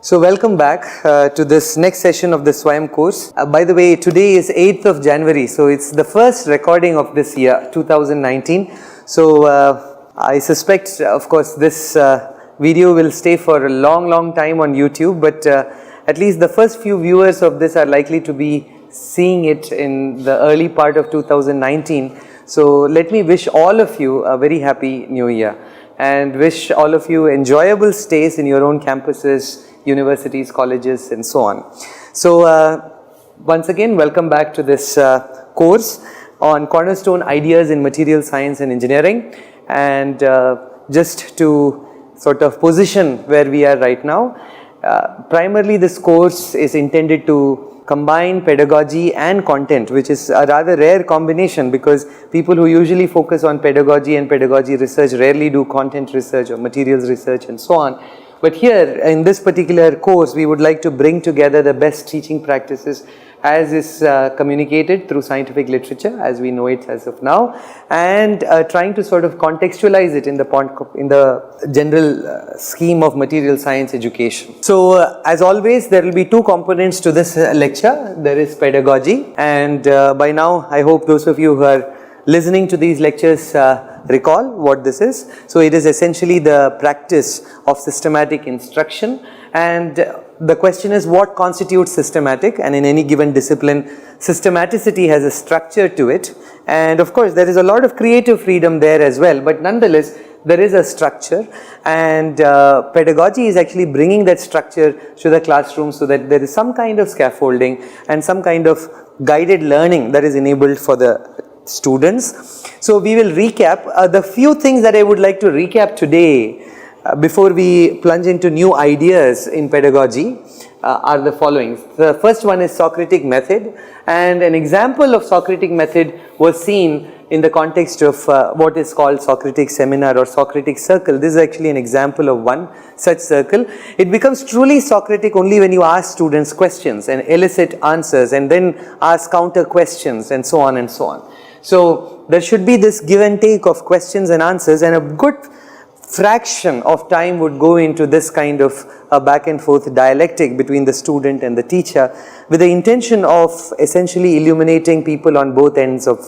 So welcome back to this next session of the SWAYAM course. By the way, today is 8th of January, so it's the first recording of this year, 2019. So I suspect, of course, this video will stay for a long time on YouTube, but at least the first few viewers of this are likely to be seeing it in the early part of 2019. So let me wish all of you a very happy new year and wish all of you enjoyable stays in your own campuses, universities, colleges, and so on. So once again, welcome back to this course on Cornerstone Ideas in Material Science and Engineering. And just to sort of position where we are right now, primarily this course is intended to combine pedagogy and content, which is a rather rare combination because people who usually focus on pedagogy and pedagogy research rarely do content research or materials research and so on. But here in this particular course, we would like to bring together the best teaching practices as is communicated through scientific literature as we know it as of now, and trying to sort of contextualize it in the general scheme of material science education. So as always, there will be two components to this lecture. There is pedagogy, and by now I hope those of you who are listening to these lectures recall what this is. So it is essentially the practice of systematic instruction, and the question is what constitutes systematic, and in any given discipline systematicity has a structure to it, and of course there is a lot of creative freedom there as well, but nonetheless there is a structure, and pedagogy is actually bringing that structure to the classroom so that there is some kind of scaffolding and some kind of guided learning that is enabled for the students. So we will recap the few things that I would like to recap today before we plunge into new ideas in pedagogy are the following. The first one is Socratic method, and an example of Socratic method was seen in the context of what is called Socratic seminar or Socratic circle. This is actually an example of one such circle. It becomes truly Socratic only when you ask students questions and elicit answers and then ask counter questions and so on and so on. So there should be this give and take of questions and answers, and a good fraction of time would go into this kind of a back and forth dialectic between the student and the teacher, with the intention of essentially illuminating people on both ends of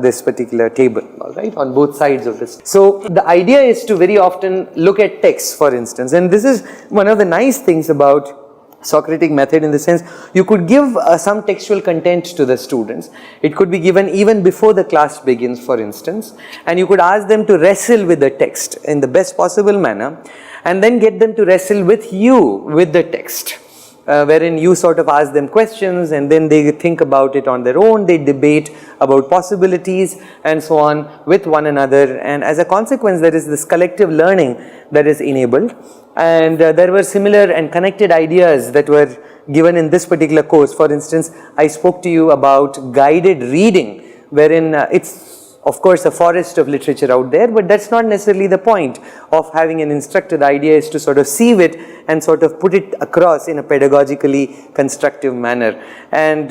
this particular table, all right, on both sides of this. So the idea is to very often look at text, for instance, and this is one of the nice things about Socratic method, in the sense you could give some textual content to the students. It could be given even before the class begins, for instance, and you could ask them to wrestle with the text in the best possible manner, and then get them to wrestle with you with the text, wherein you sort of ask them questions and then they think about it on their own, they debate about possibilities and so on with one another, and as a consequence there is this collective learning that is enabled. And there were similar and connected ideas that were given in this particular course. For instance, I spoke to you about guided reading, wherein it's of course a forest of literature out there, but that's not necessarily the point of having an instructor. The idea is to sort of sieve it and sort of put it across in a pedagogically constructive manner. And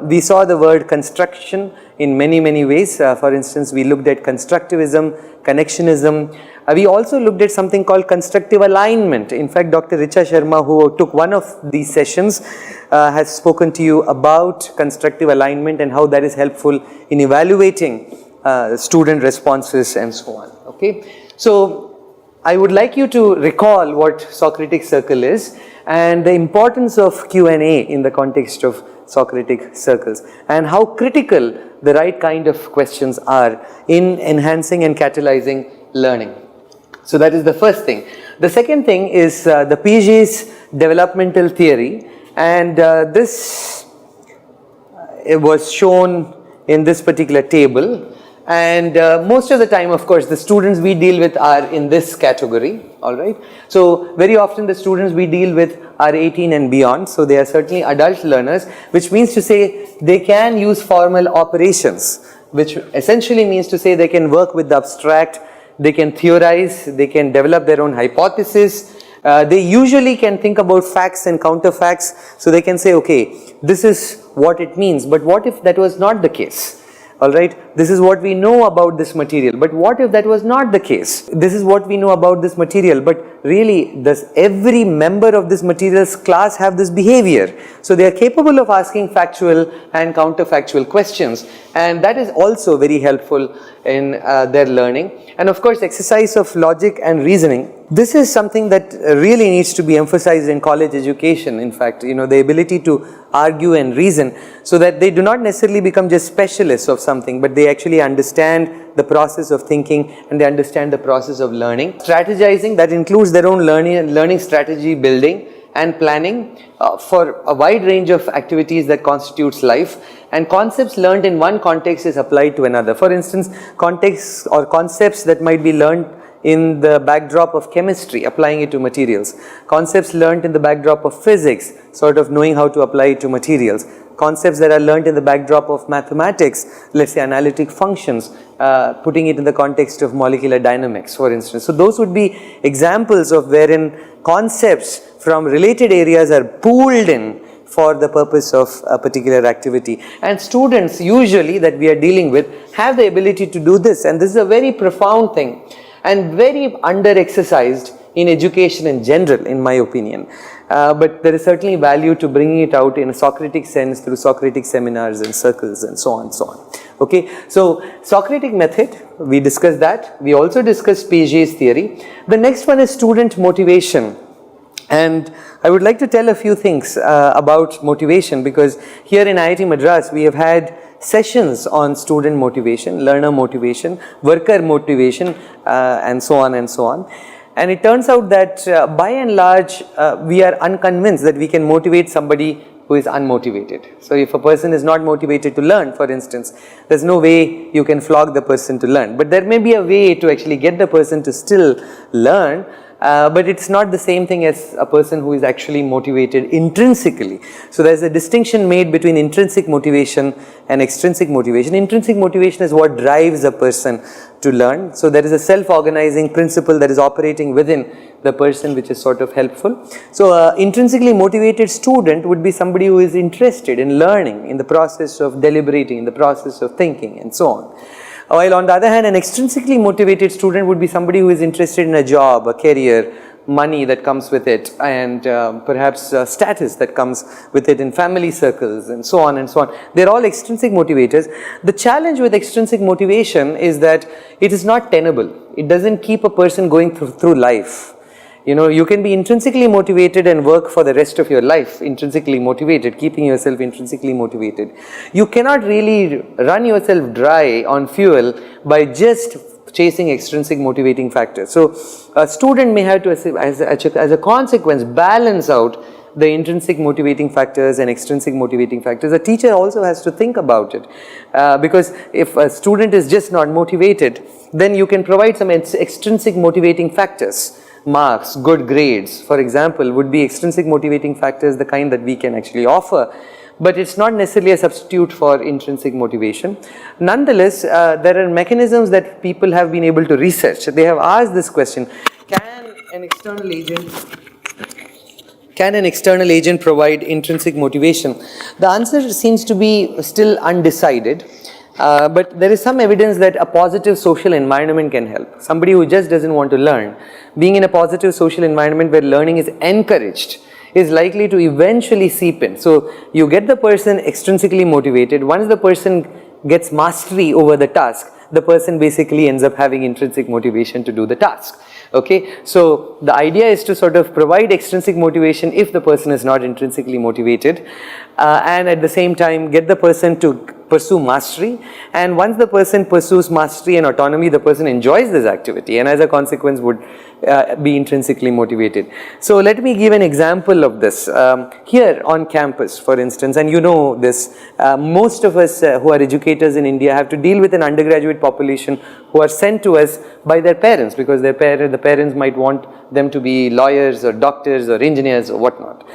we saw the word construction in many ways. For instance, we looked at constructivism, connectionism. We also looked at something called constructive alignment. In fact, Dr. Richa Sharma, who took one of these sessions, has spoken to you about constructive alignment and how that is helpful in evaluating student responses and so on. Okay, so I would like you to recall what Socratic circle is and the importance of Q&A in the context of Socratic circles, and how critical the right kind of questions are in enhancing and catalyzing learning. So that is the first thing. The second thing is the Piaget's developmental theory, and this it was shown in this particular table. And most of the time, of course, the students we deal with are in this category, all right. So very often the students we deal with are 18 and beyond, so they are certainly adult learners, which means to say they can use formal operations, which essentially means to say they can work with the abstract, they can theorize, they can develop their own hypothesis. They usually can think about facts and counterfacts, so they can say, okay, this is what it means, but what if that was not the case? Alright, this is what we know about this material, but what if that was not the case? This is what we know about this material, but really does every member of this material's class have this behavior? So they are capable of asking factual and counterfactual questions, and that is also very helpful in their learning. And of course, exercise of logic and reasoning. This is something that really needs to be emphasized in college education. In fact, the ability to argue and reason, so that they do not necessarily become just specialists of something, but they actually understand the process of thinking and they understand the process of learning. Strategizing, that includes their own learning strategy building and planning for a wide range of activities that constitutes life, and concepts learned in one context is applied to another. For instance, contexts or concepts that might be learned in the backdrop of chemistry, applying it to materials. Concepts learned in the backdrop of physics, sort of knowing how to apply it to materials. Concepts that are learned in the backdrop of mathematics, let's say analytic functions, putting it in the context of molecular dynamics, for instance. So those would be examples of wherein concepts from related areas are pooled in for the purpose of a particular activity. And students usually that we are dealing with have the ability to do this, and this is a very profound thing and very under-exercised in education in general, in my opinion. But there is certainly value to bringing it out in a Socratic sense through Socratic seminars and circles and so on and so on. Okay, so Socratic method, we discussed that. We also discussed Piaget's theory. The next one is student motivation. And I would like to tell a few things about motivation, because here in IIT Madras we have had sessions on student motivation, learner motivation, worker motivation, and so on and so on. And it turns out that by and large we are unconvinced that we can motivate somebody who is unmotivated. So if a person is not motivated to learn, for instance, there's no way you can flog the person to learn. But there may be a way to actually get the person to still learn, but it's not the same thing as a person who is actually motivated intrinsically. So there's a distinction made between intrinsic motivation and extrinsic motivation. Intrinsic motivation is what drives a person to learn. So there is a self-organizing principle that is operating within the person, which is sort of helpful. So intrinsically motivated student would be somebody who is interested in learning, in the process of deliberating, in the process of thinking, and so on. While on the other hand, an extrinsically motivated student would be somebody who is interested in a job, a career, money that comes with it, and perhaps status that comes with it in family circles, and so on and so on. They're all extrinsic motivators. The challenge with extrinsic motivation is that it is not tenable. It doesn't keep a person going through life. You can be intrinsically motivated and work for the rest of your life, intrinsically motivated, keeping yourself intrinsically motivated. You cannot really run yourself dry on fuel by just chasing extrinsic motivating factors. So a student may have to, as a consequence, balance out the intrinsic motivating factors and extrinsic motivating factors. A teacher also has to think about it, because if a student is just not motivated, then you can provide some extrinsic motivating factors. Marks, good grades, for example, would be extrinsic motivating factors, the kind that we can actually offer, but it's not necessarily a substitute for intrinsic motivation. Nonetheless, there are mechanisms that people have been able to research. They have asked this question: Can an external agent provide intrinsic motivation? The answer seems to be still undecided. But there is some evidence that a positive social environment can help. Somebody who just doesn't want to learn, being in a positive social environment where learning is encouraged, is likely to eventually seep in. So you get the person extrinsically motivated. Once the person gets mastery over the task, the person basically ends up having intrinsic motivation to do the task. Okay, so the idea is to sort of provide extrinsic motivation if the person is not intrinsically motivated, and at the same time get the person to pursue mastery. And once the person pursues mastery and autonomy, the person enjoys this activity and as a consequence would be intrinsically motivated. So let me give an example of this. Here on campus, for instance, and you know this, most of us who are educators in India have to deal with an undergraduate population who are sent to us by their parents, because the parents might want them to be lawyers or doctors or engineers or whatnot.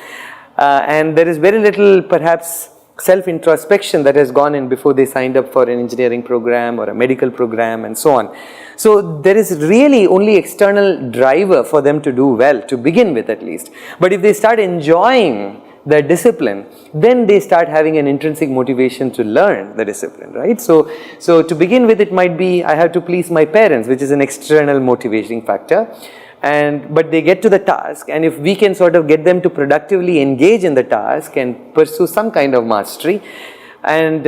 And there is very little perhaps self-introspection that has gone in before they signed up for an engineering program or a medical program and so on. So there is really only external driver for them to do well, to begin with at least. But if they start enjoying the discipline, then they start having an intrinsic motivation to learn the discipline, right? So to begin with, it might be I have to please my parents, which is an external motivating factor. But they get to the task, and if we can sort of get them to productively engage in the task and pursue some kind of mastery and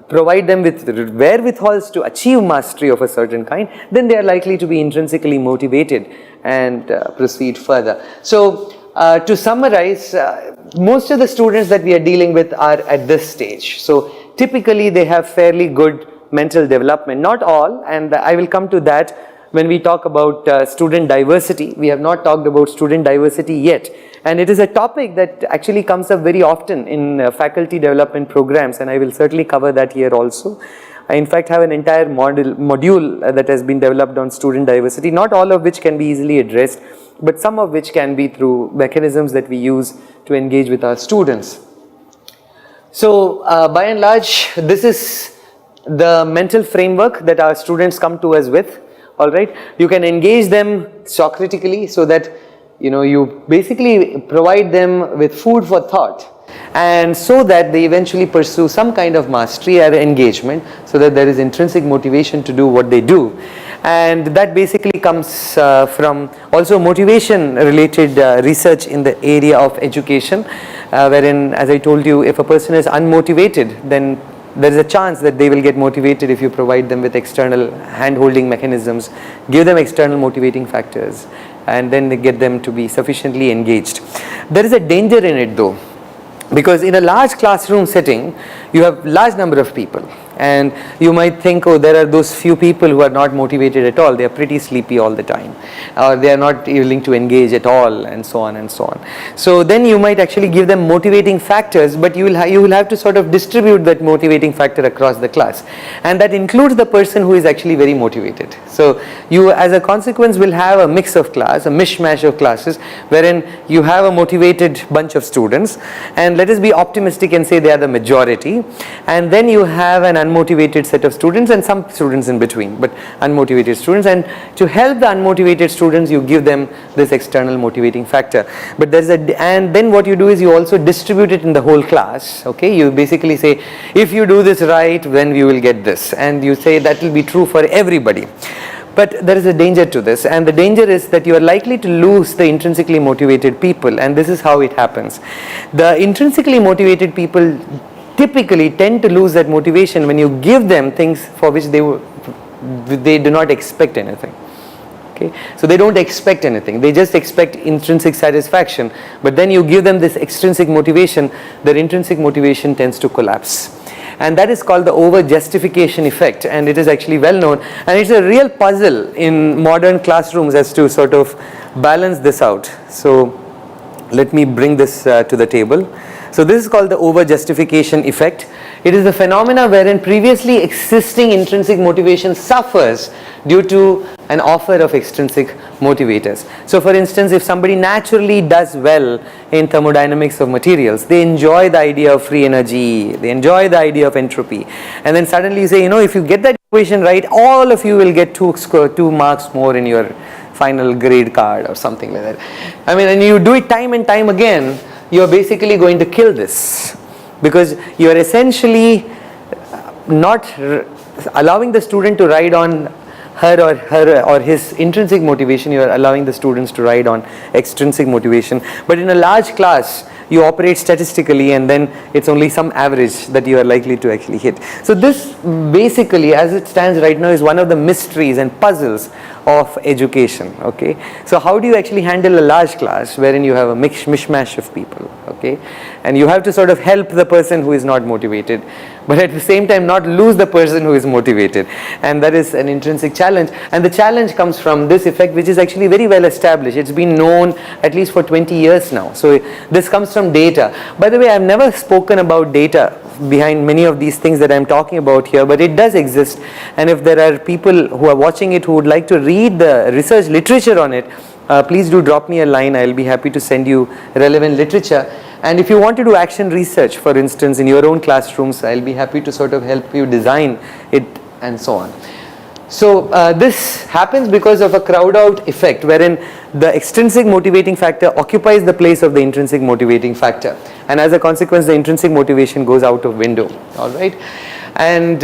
provide them with wherewithals to achieve mastery of a certain kind, then they are likely to be intrinsically motivated and proceed further. So to summarize, most of the students that we are dealing with are at this stage. So typically they have fairly good mental development, not all, and I will come to that when we talk about student diversity. We have not talked about student diversity yet, and it is a topic that actually comes up very often in faculty development programs, and I will certainly cover that here also. I in fact have an entire module that has been developed on student diversity, not all of which can be easily addressed, but some of which can be through mechanisms that we use to engage with our students. So by and large, this is the mental framework that our students come to us with. All right, you can engage them Socratically, so that you basically provide them with food for thought, and so that they eventually pursue some kind of mastery or engagement, so that there is intrinsic motivation to do what they do. And that basically comes from also motivation related research in the area of education, wherein, as I told you, if a person is unmotivated, then there is a chance that they will get motivated if you provide them with external hand-holding mechanisms, give them external motivating factors, and then they get them to be sufficiently engaged. There is a danger in it though, because in a large classroom setting, you have large number of people, and you might think, oh, there are those few people who are not motivated at all, they are pretty sleepy all the time, or they are not willing to engage at all, and so on and so on. So then you might actually give them motivating factors, but you will have to sort of distribute that motivating factor across the class, and that includes the person who is actually very motivated. So you, as a consequence, will have a mix of class, a mishmash of classes, wherein you have a motivated bunch of students, and let us be optimistic and say they are the majority, and then you have an unmotivated set of students and some students in between, but unmotivated students, and to help the unmotivated students you give them this external motivating factor. But and then what you do is you also distribute it in the whole class. Okay, you basically say, if you do this right, then you will get this, and you say that will be true for everybody. But there is a danger to this, and the danger is that you are likely to lose the intrinsically motivated people, and this is how it happens. The intrinsically motivated people typically tend to lose that motivation when you give them things for which they do not expect anything. Okay, so they don't expect anything, they just expect intrinsic satisfaction, but then you give them this extrinsic motivation, their intrinsic motivation tends to collapse. And that is called the over justification effect, and it is actually well known, and it's a real puzzle in modern classrooms as to sort of balance this out. So let me bring this to the table. So this is called the over justification effect. It is a phenomena wherein previously existing intrinsic motivation suffers due to an offer of extrinsic motivators. So for instance, if somebody naturally does well in thermodynamics of materials, they enjoy the idea of free energy, they enjoy the idea of entropy, and then suddenly you say, if you get that equation right, all of you will get 2 marks more in your final grade card or something like that. I mean, and you do it time and time again, you are basically going to kill this, because you are essentially not allowing the student to ride on her or his intrinsic motivation, you are allowing the students to ride on extrinsic motivation. But in a large class, you operate statistically, and then it's only some average that you are likely to actually hit. So this basically, as it stands right now, is one of the mysteries and puzzles of education. Okay, so how do you actually handle a large class wherein you have a mishmash of people? Okay, and you have to sort of help the person who is not motivated, but at the same time not lose the person who is motivated, and that is an intrinsic challenge. And the challenge comes from this effect, which is actually very well established. It's been known at least for 20 years now. So this comes from data. By the way, I've never spoken about data behind many of these things that I'm talking about here, but it does exist, and if there are people who are watching it who would like to read the research literature on it, please do drop me a line. I'll be happy to send you relevant literature. And if you want to do action research, for instance, in your own classrooms, I'll be happy to sort of help you design it and so on. So this happens because of a crowd out effect, wherein the extrinsic motivating factor occupies the place of the intrinsic motivating factor, and as a consequence the intrinsic motivation goes out of window. All right, and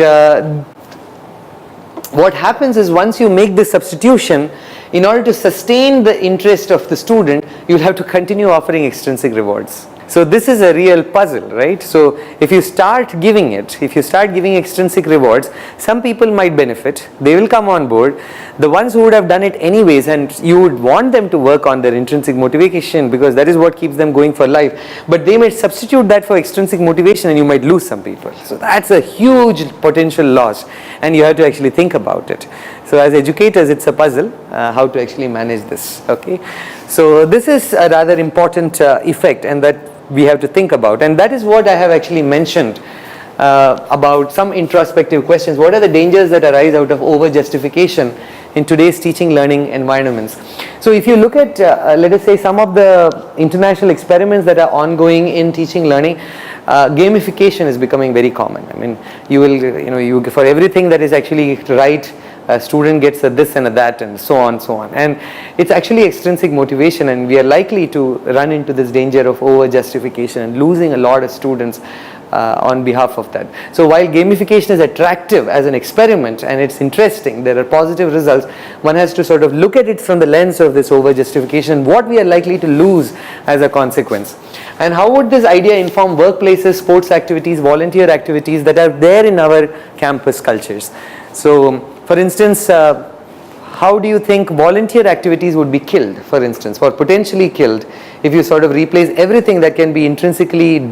what happens is, once you make this substitution, in order to sustain the interest of the student, you'll have to continue offering extrinsic rewards. So this is a real puzzle, right? So if you start giving extrinsic rewards, some people might benefit, they will come on board. The ones who would have done it anyways, and you would want them to work on their intrinsic motivation because that is what keeps them going for life, but they might substitute that for extrinsic motivation and you might lose some people. So that's a huge potential loss, and you have to actually think about it. So as educators, it's a puzzle how to actually manage this. Okay, so this is a rather important effect, and that we have to think about, and that is what I have actually mentioned about some introspective questions. What are the dangers that arise out of over justification in today's teaching learning environments? So if you look at let us say some of the international experiments that are ongoing in teaching learning, gamification is becoming very common. I mean, you for everything that is actually right, a student gets a this and a that and so on, and it's actually extrinsic motivation, and we are likely to run into this danger of over justification and losing a lot of students on behalf of that. So while gamification is attractive as an experiment and it's interesting, there are positive results, one has to sort of look at it from the lens of this over justification, what we are likely to lose as a consequence. And how would this idea inform workplaces, sports activities, volunteer activities that are there in our campus cultures? So for instance, how do you think volunteer activities would be killed, for instance, or potentially killed, if you sort of replace everything that can be intrinsically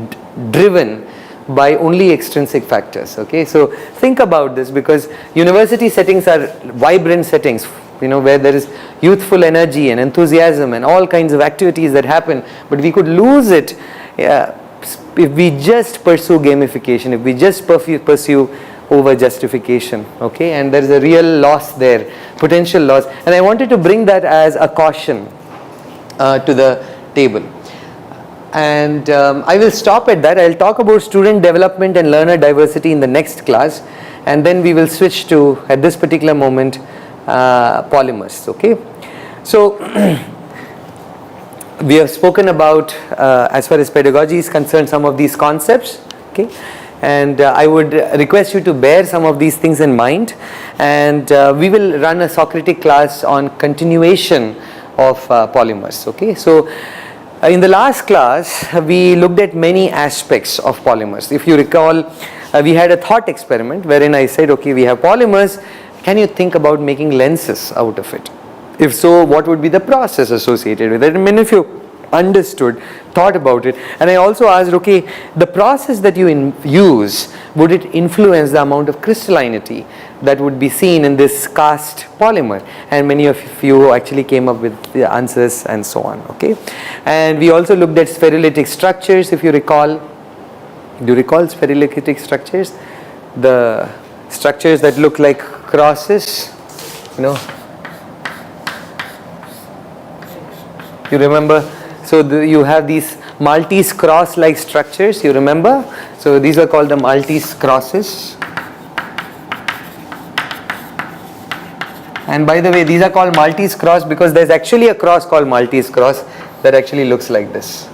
driven by only extrinsic factors? Okay, so think about this, because university settings are vibrant settings, where there is youthful energy and enthusiasm and all kinds of activities that happen, but we could lose it if we just pursue gamification, if we just pursue over justification. Okay, and there is a real loss there, potential loss, and I wanted to bring that as a caution to the table. And I will stop at that. I will talk about student development and learner diversity in the next class, and then we will switch to, at this particular moment, polymers. Okay, so we have spoken about, as far as pedagogy is concerned, some of these concepts. Okay, and I would request you to bear some of these things in mind, and we will run a Socratic class on continuation of polymers. Okay, so in the last class we looked at many aspects of polymers. If you recall, we had a thought experiment wherein I said, okay, we have polymers, can you think about making lenses out of it? If so, what would be the process associated with it? I mean, if you understood, thought about it, and I also asked, okay, the process that you use, would it influence the amount of crystallinity that would be seen in this cast polymer? And many of you actually came up with the answers and so on. Okay, and we also looked at spherulitic structures. If you recall, do you recall spherulitic structures? The structures that look like crosses, you remember? So you have these Maltese cross-like structures, you remember? So these are called the Maltese crosses. And by the way, these are called Maltese cross because there's actually a cross called Maltese cross that actually looks like this.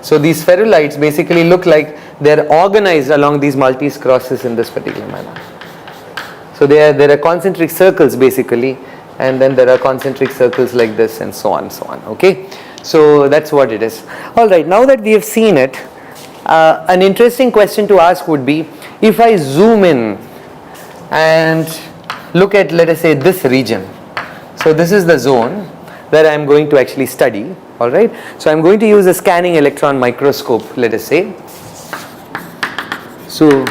So these spherulites basically look like they're organized along these Maltese crosses in this particular manner. So there are concentric circles basically, and then there are concentric circles like this, and so on, okay? So that's what it is. Alright, now that we have seen it, an interesting question to ask would be, if I zoom in and look at, let us say, this region. So this is the zone that I am going to actually study, alright? So I am going to use a scanning electron microscope, let us say. So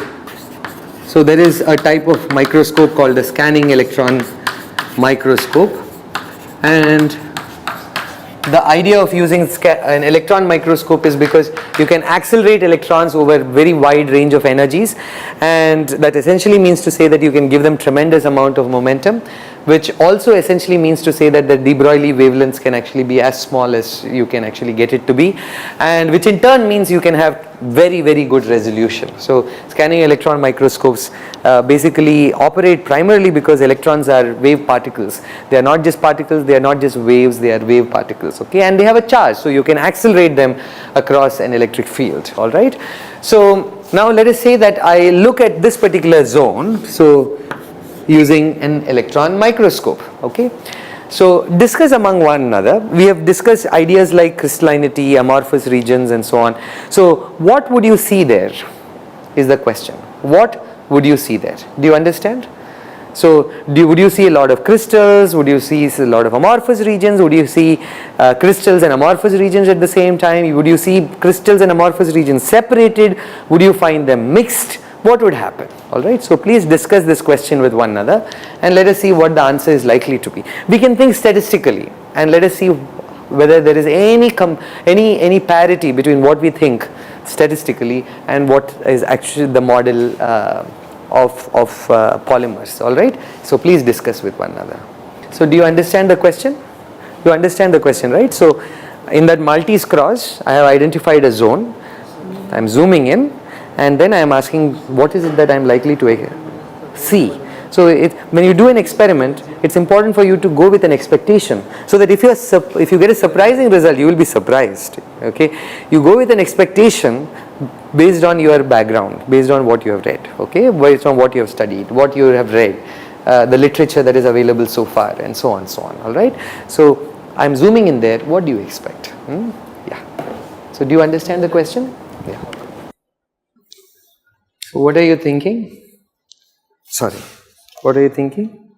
there is a type of microscope called the scanning electron microscope, and the idea of using an electron microscope is because you can accelerate electrons over very wide range of energies, and that essentially means to say that you can give them tremendous amount of momentum which also essentially means to say that the de Broglie wavelengths can actually be as small as you can actually get it to be, and which in turn means you can have very, very good resolution. So scanning electron microscopes basically operate primarily because electrons are wave particles. They are not just particles, they are not just waves, they are wave particles, okay, and they have a charge, so you can accelerate them across an electric field, all right. So now let us say that I look at this particular zone, so using an electron microscope, okay. So discuss among one another. We have discussed ideas like crystallinity, amorphous regions and so on. So what would you see there is the question. What would you see there? Do you understand? So would you see a lot of crystals? Would you see a lot of amorphous regions? Would you see crystals and amorphous regions at the same time? Would you see crystals and amorphous regions separated? Would you find them mixed? What would happen? Alright, so please discuss this question with one another and let us see what the answer is likely to be. We can think statistically and let us see whether there is any parity between what we think statistically and what is actually the model of polymers. Alright, so please discuss with one another. So do you understand the question? You understand the question, right? So in that Maltese cross, I have identified a zone. I am zooming in. And then I am asking, what is it that I am likely to see? So when you do an experiment, it's important for you to go with an expectation, so that if you get a surprising result, you will be surprised. Okay, you go with an expectation based on your background, based on what you have read. Okay, based on what you have studied, what you have read, the literature that is available so far, and so on, so on. All right. So I am zooming in there. What do you expect? Yeah. So do you understand the question? Yeah. What are you thinking? Sorry, what are you thinking?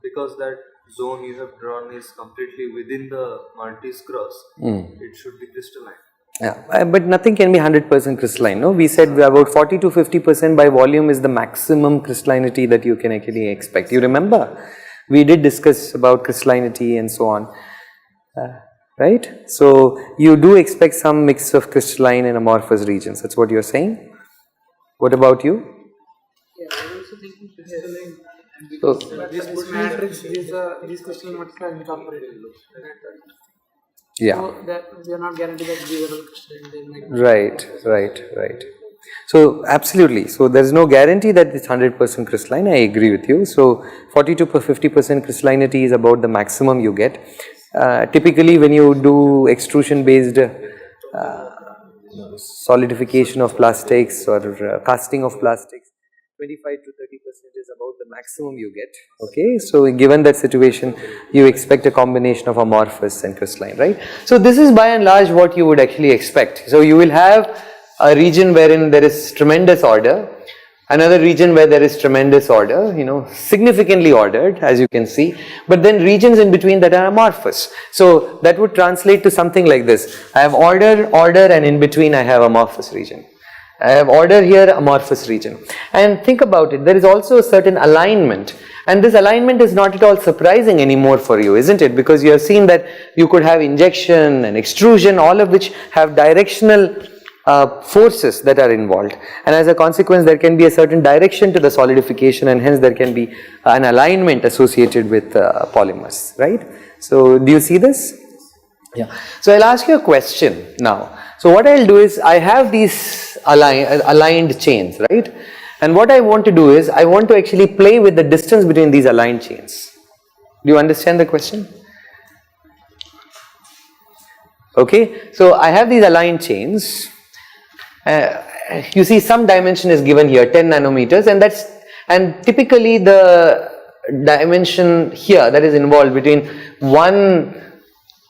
Because that zone you have drawn is completely within the Maltese cross, it should be crystalline. Yeah, but nothing can be 100% crystalline. No, we said about 40 to 50% by volume is the maximum crystallinity that you can actually expect. You remember? We did discuss about crystallinity and so on. Right? So you do expect some mix of crystalline and amorphous regions. That's what you're saying? What about you? Yeah, I'm also thinking crystalline. So, This matrix is these crystalline matrix are incorporated. yeah. So that we are not guaranteed that these are all crystalline. Right. So absolutely. So there is no guarantee that it's 100% crystalline. I agree with you. So 40 to 50% crystallinity is about the maximum you get. Typically, when you do extrusion based solidification of plastics or casting of plastics, 25 to 30% is about the maximum you get. Okay, so given that situation, you expect a combination of amorphous and crystalline, right? So this is by and large what you would actually expect. So you will have a region wherein there is tremendous order, another region where there is tremendous order, significantly ordered, as you can see, but then regions in between that are amorphous. So that would translate to something like this. I have order, and in between I have amorphous region. I have order here, amorphous region. And think about it, there is also a certain alignment. And this alignment is not at all surprising anymore for you, isn't it? Because you have seen that you could have injection and extrusion, all of which have directional forces that are involved, and as a consequence there can be a certain direction to the solidification, and hence there can be an alignment associated with polymers, right? So do you see this? Yeah. So I'll ask you a question now. So what I'll do is I have these aligned chains, right? And what I want to do is I want to actually play with the distance between these aligned chains. Do you understand the question? Okay, so I have these aligned chains. You see some dimension is given here, 10 nanometers, and typically the dimension here that is involved between one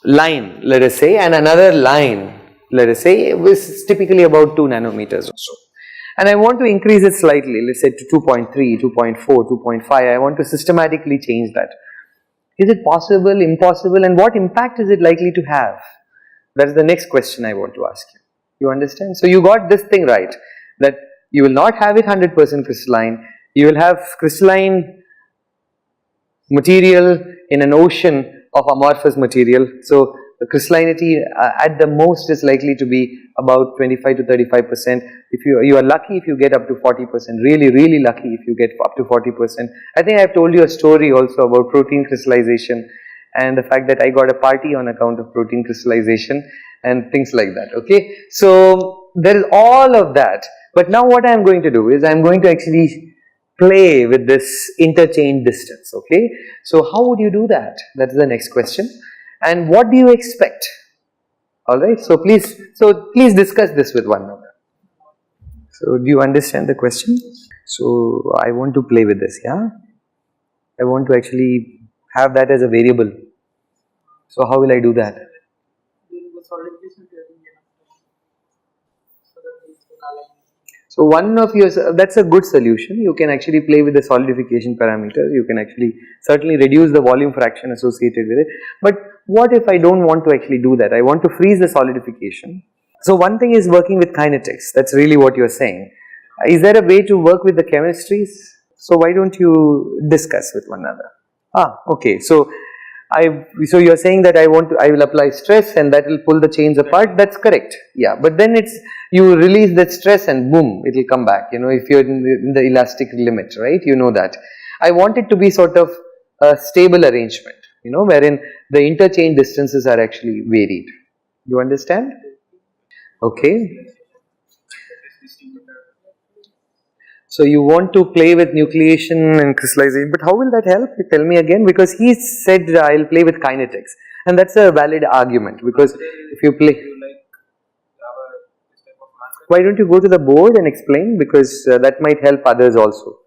line, let us say, and another line, let us say, is typically about 2 nanometers or so. And I want to increase it slightly, let's say to 2.3, 2.4, 2.5. I want to systematically change that. Is it possible, impossible, and what impact is it likely to have? That is the next question I want to ask you. You understand? So you got this thing right, that you will not have it 100% crystalline. You will have crystalline material in an ocean of amorphous material. So the crystallinity at the most is likely to be about 25 to 35%. If you are lucky if you get up to 40%, really lucky if you get up to 40%. I think I have told you a story also about protein crystallization and the fact that I got a party on account of protein crystallization and things like that, okay. So there is all of that, but now what I am going to do is I am going to actually play with this interchange distance, okay. So how would you do that? That is the next question. And what do you expect? Alright, so please discuss this with one another. So do you understand the question? So I want to play with this, yeah. I want to actually have that as a variable. So how will I do that? So one of your, that's a good solution. You can actually play with the solidification parameter. You can actually certainly reduce the volume fraction associated with it. But what if I don't want to actually do that? I want to freeze the solidification. So one thing is working with kinetics. That's really what you're saying. Is there a way to work with the chemistries? So why don't you discuss with one another? Okay. So you're saying that I will apply stress and that will pull the chains apart. That's correct. Yeah, but then you release that stress and boom, it will come back. You know, if you're in the elastic limit, right? You know that. I want it to be sort of a stable arrangement, you know, wherein the interchange distances are actually varied. You understand? Okay. So you want to play with nucleation and crystallization, but how will that help? Tell me again, because he said I'll play with kinetics, and that's a valid argument, because if you play, why don't you go to the board and explain, because that might help others also.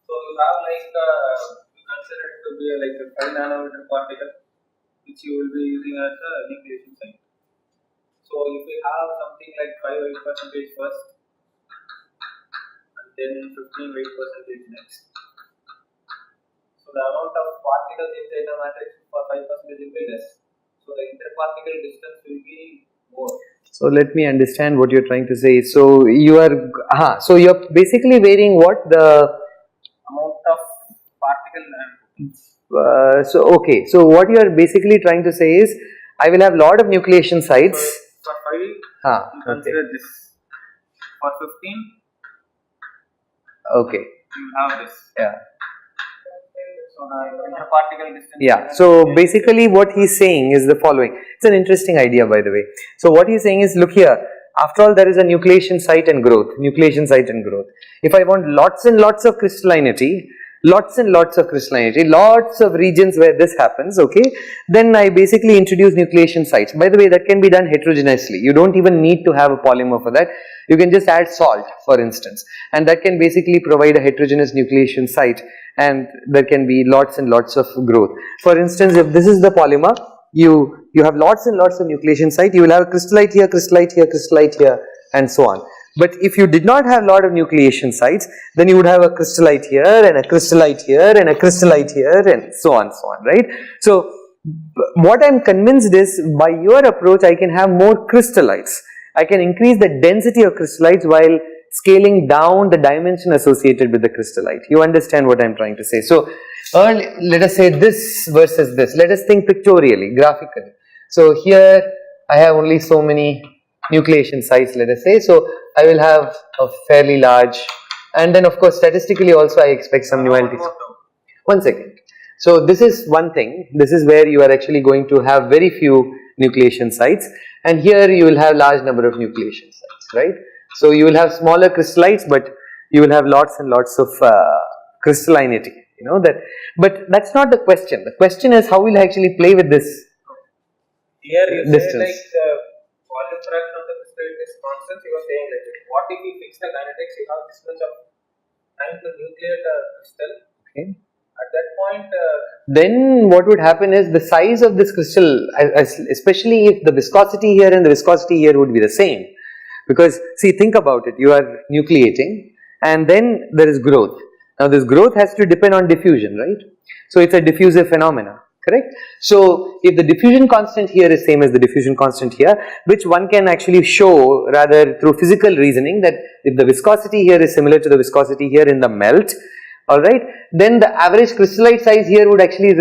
So you have you consider it to be a 5 nanometer particle which you will be using as a nucleation site. So if we have something like 5-8% first and then 15-8% next. So the amount of particles inside the matrix for 5% will be less. So the interparticle distance will be more. So let me understand what you're trying to say. So you are, so you're basically varying what? The amount of particle and okay. So what you are basically trying to say is, I will have lot of nucleation sites. For 5, you consider this. For 15, okay. You have this. Yeah. So the interparticle distance. Yeah. So basically what he's saying is the following. It's an interesting idea, by the way. So what he's saying is, look here, after all there is a nucleation site and growth. Nucleation site and growth. If I want lots and lots of crystallinity, lots of regions where this happens, okay, then I basically introduce nucleation sites. By the way, that can be done heterogeneously. You don't even need to have a polymer for that. You can just add salt, for instance, and that can basically provide a heterogeneous nucleation site, and there can be lots and lots of growth. For instance, if this is the polymer, you have lots and lots of nucleation site. You will have a crystallite here, crystallite here, crystallite here, and so on. But if you did not have a lot of nucleation sites, then you would have a crystallite here and a crystallite here and a crystallite here and so on, right? So what I am convinced is, by your approach I can have more crystallites. I can increase the density of crystallites while scaling down the dimension associated with the crystallite. You understand what I am trying to say? So let us say this versus this. Let us think pictorially, graphically. So here I have only so many nucleation sites, let us say. So I will have a fairly large, and then of course statistically also I expect some nullity. One second. So this is one thing. This is where you are actually going to have very few nucleation sites, and here you will have large number of nucleation sites, right? So you will have smaller crystallites, but you will have lots and lots of crystallinity, you know that. But that's not the question. The question is, how will I actually play with this here you distance? Say volume fraction of the crystal is constant. You are saying what if we fix the kinetics? You have this much of time to nucleate a crystal. Okay. At that point, then what would happen is, the size of this crystal, especially if the viscosity here and the viscosity here would be the same, because see, think about it, you are nucleating and then there is growth. Now this growth has to depend on diffusion, right? So it's a diffusive phenomena, correct? So if the diffusion constant here is same as the diffusion constant here, which one can actually show rather through physical reasoning, that if the viscosity here is similar to the viscosity here in the melt, Alright, then the average crystallite size here would actually,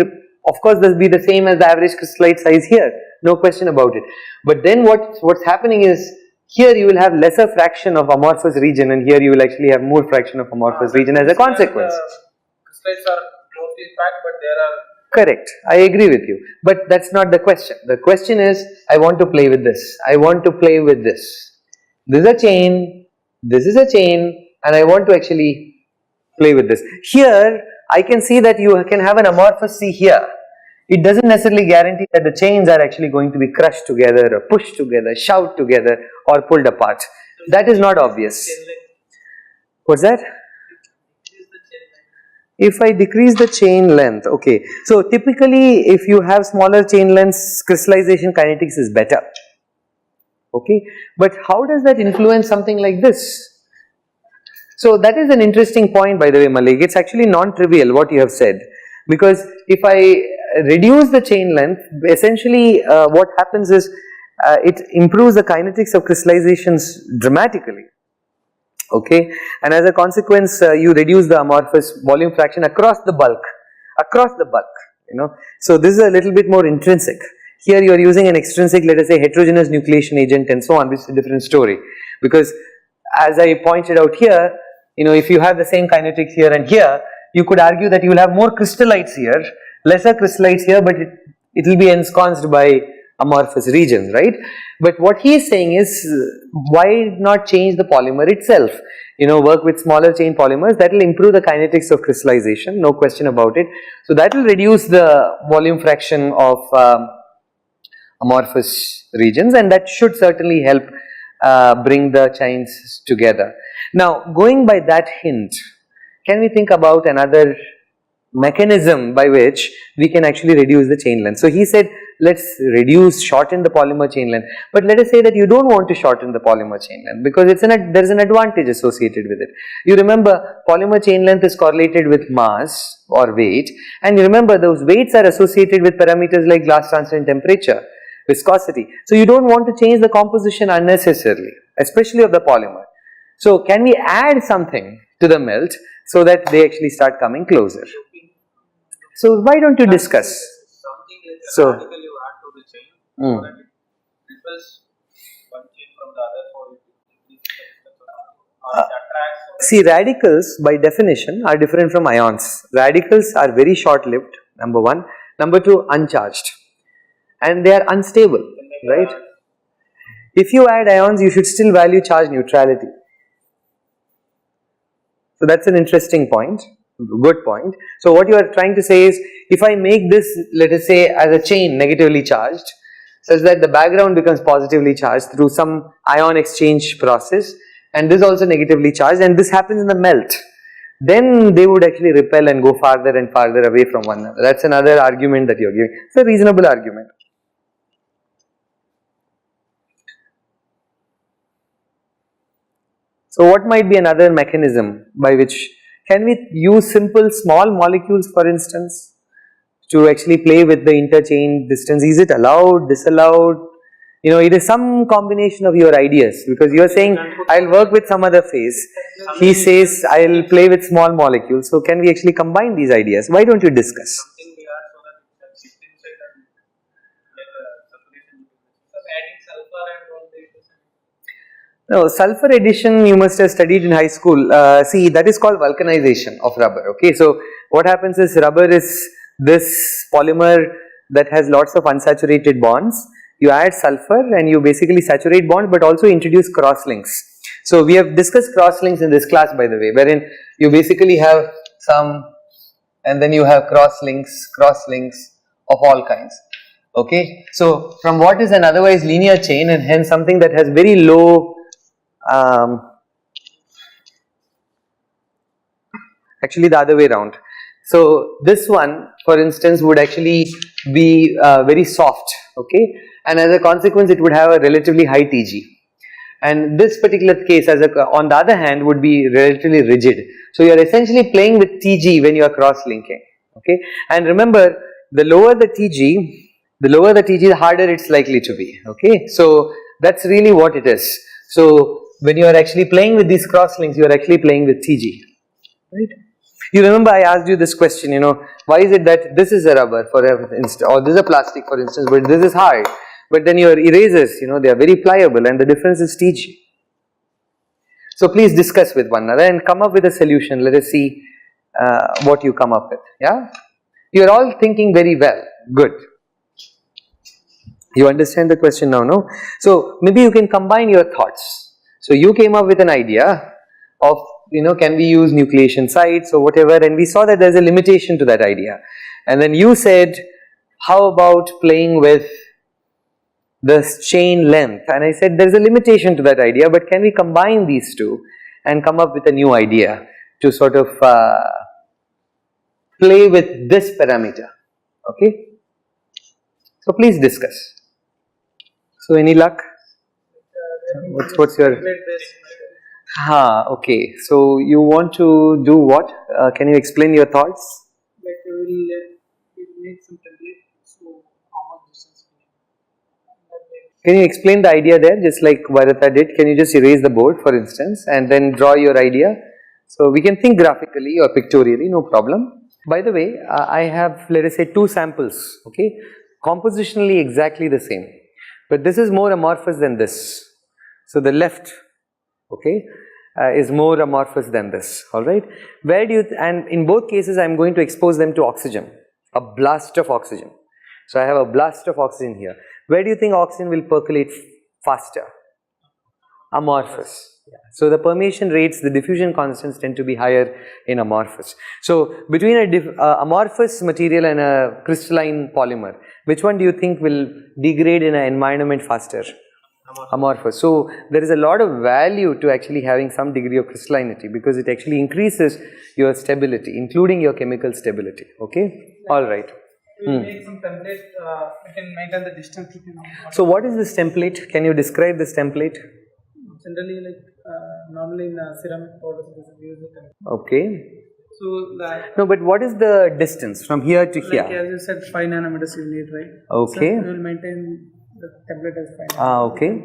of course, this be the same as the average crystallite size here, no question about it. But then what's happening is, here you will have lesser fraction of amorphous region, and here you will actually have more fraction of amorphous region as a consequence. Crystallites are closely packed, but there are... Correct, I agree with you, but that's not the question. The question is, I want to play with this, I want to play with this. This is a chain, this is a chain, and I want to actually play with this. Here, I can see that you can have an amorphous C here. It doesn't necessarily guarantee that the chains are actually going to be crushed together or pushed together, shoved together or pulled apart. That is not obvious. What's that? If I decrease the chain length, okay. So typically if you have smaller chain lengths, crystallization kinetics is better. Okay. But how does that influence something like this? So that is an interesting point, by the way, Malik. It's actually non-trivial what you have said. Because if I reduce the chain length, essentially what happens is it improves the kinetics of crystallizations dramatically. Okay, and as a consequence you reduce the amorphous volume fraction across the bulk, you know. So this is a little bit more intrinsic. Here you are using an extrinsic, let us say heterogeneous nucleation agent and so on, which is a different story. Because as I pointed out here, you know, if you have the same kinetics here and here, you could argue that you will have more crystallites here, lesser crystallites here, but it will be ensconced by amorphous regions, right? But what he is saying is, why not change the polymer itself? You know, work with smaller chain polymers, that will improve the kinetics of crystallization, no question about it. So that will reduce the volume fraction of amorphous regions, and that should certainly help bring the chains together. Now, going by that hint, can we think about another mechanism by which we can actually reduce the chain length? So he said, let's shorten the polymer chain length. But let us say that you don't want to shorten the polymer chain length because there is an advantage associated with it. You remember, polymer chain length is correlated with mass or weight, and you remember those weights are associated with parameters like glass transient temperature, viscosity. So you don't want to change the composition unnecessarily, especially of the polymer. So can we add something to the melt so that they actually start coming closer? So why don't you discuss? Something like a So, radical you add to the chain, so that it repels one chain from the other, so it increases the distance or it attracts. see, radicals by definition are different from ions. Radicals are very short-lived, number one. Number two, uncharged. And they are unstable, right? If you add ions, you should still value charge neutrality. So that's an interesting point, good point. So what you are trying to say is, if I make this, let us say, as a chain negatively charged, such that the background becomes positively charged through some ion exchange process, and this also negatively charged, and this happens in the melt, then they would actually repel and go farther and farther away from one another. That's another argument that you are giving. It's a reasonable argument. So what might be another mechanism by which, can we use simple small molecules, for instance, to actually play with the interchain distance? Is it allowed, disallowed? You know, it is some combination of your ideas, because you are saying, I'll work with some other phase. He says, I'll play with small molecules. So can we actually combine these ideas? Why don't you discuss? Something we add so that it can sit inside and make a separation. So adding sulfur and all this. No, sulfur addition you must have studied in high school. See, that is called vulcanization of rubber. Okay, so what happens is, rubber is this polymer that has lots of unsaturated bonds. You add sulfur and you basically saturate bonds, but also introduce crosslinks. So we have discussed crosslinks in this class, by the way, wherein you basically have some, and then you have crosslinks of all kinds. Okay, so from what is an otherwise linear chain, and hence something that has very low actually the other way around. So this one, for instance, would actually be very soft, okay, and as a consequence it would have a relatively high TG. And this particular case, on the other hand, would be relatively rigid. So you are essentially playing with TG when you are cross-linking, okay. And remember, the lower the TG, the harder it's likely to be, okay. So that's really what it is. So when you are actually playing with these cross links, you are actually playing with TG, right? You remember I asked you this question, why is it that this is a rubber for instance, or this is a plastic for instance, but this is hard. But then your erasers, they are very pliable, and the difference is TIJU. So please discuss with one another and come up with a solution. Let us see what you come up with. Yeah, you are all thinking very well. Good. You understand the question now, no? So maybe you can combine your thoughts. So you came up with an idea of, can we use nucleation sites or whatever, and we saw that there's a limitation to that idea. And then you said, how about playing with the chain length? And I said there's a limitation to that idea, but can we combine these two and come up with a new idea to sort of play with this parameter? Okay, so please discuss. So any luck? What's your okay, so you want to do what? Can you explain your thoughts? Like we will make some template, so how much distance we need. Can you explain the idea there, just like Bharata did? Can you just erase the board, for instance, and then draw your idea? So we can think graphically or pictorially, no problem. By the way, I have, let us say, 2 samples, okay, compositionally exactly the same, but this is more amorphous than this. So the left, okay, is more amorphous than this, alright. Where do you, and in both cases I am going to expose them to oxygen, a blast of oxygen. So I have a blast of oxygen here. Where do you think oxygen will percolate faster? Amorphous. So the permeation rates, the diffusion constants tend to be higher in amorphous. So between a amorphous material and a crystalline polymer, which one do you think will degrade in an environment faster? Amorphous. So there is a lot of value to actually having some degree of crystallinity, because it actually increases your stability, including your chemical stability. Okay, all right. We will make some template. We can maintain the distance. So what is this template? Can you describe this template? Generally, normally in ceramic powders, we use the template. Okay. So that. No, but what is the distance from here to here? Like as you said, 5 nanometers you need, right? Okay. So we will maintain the template as 5 nanometers. Okay.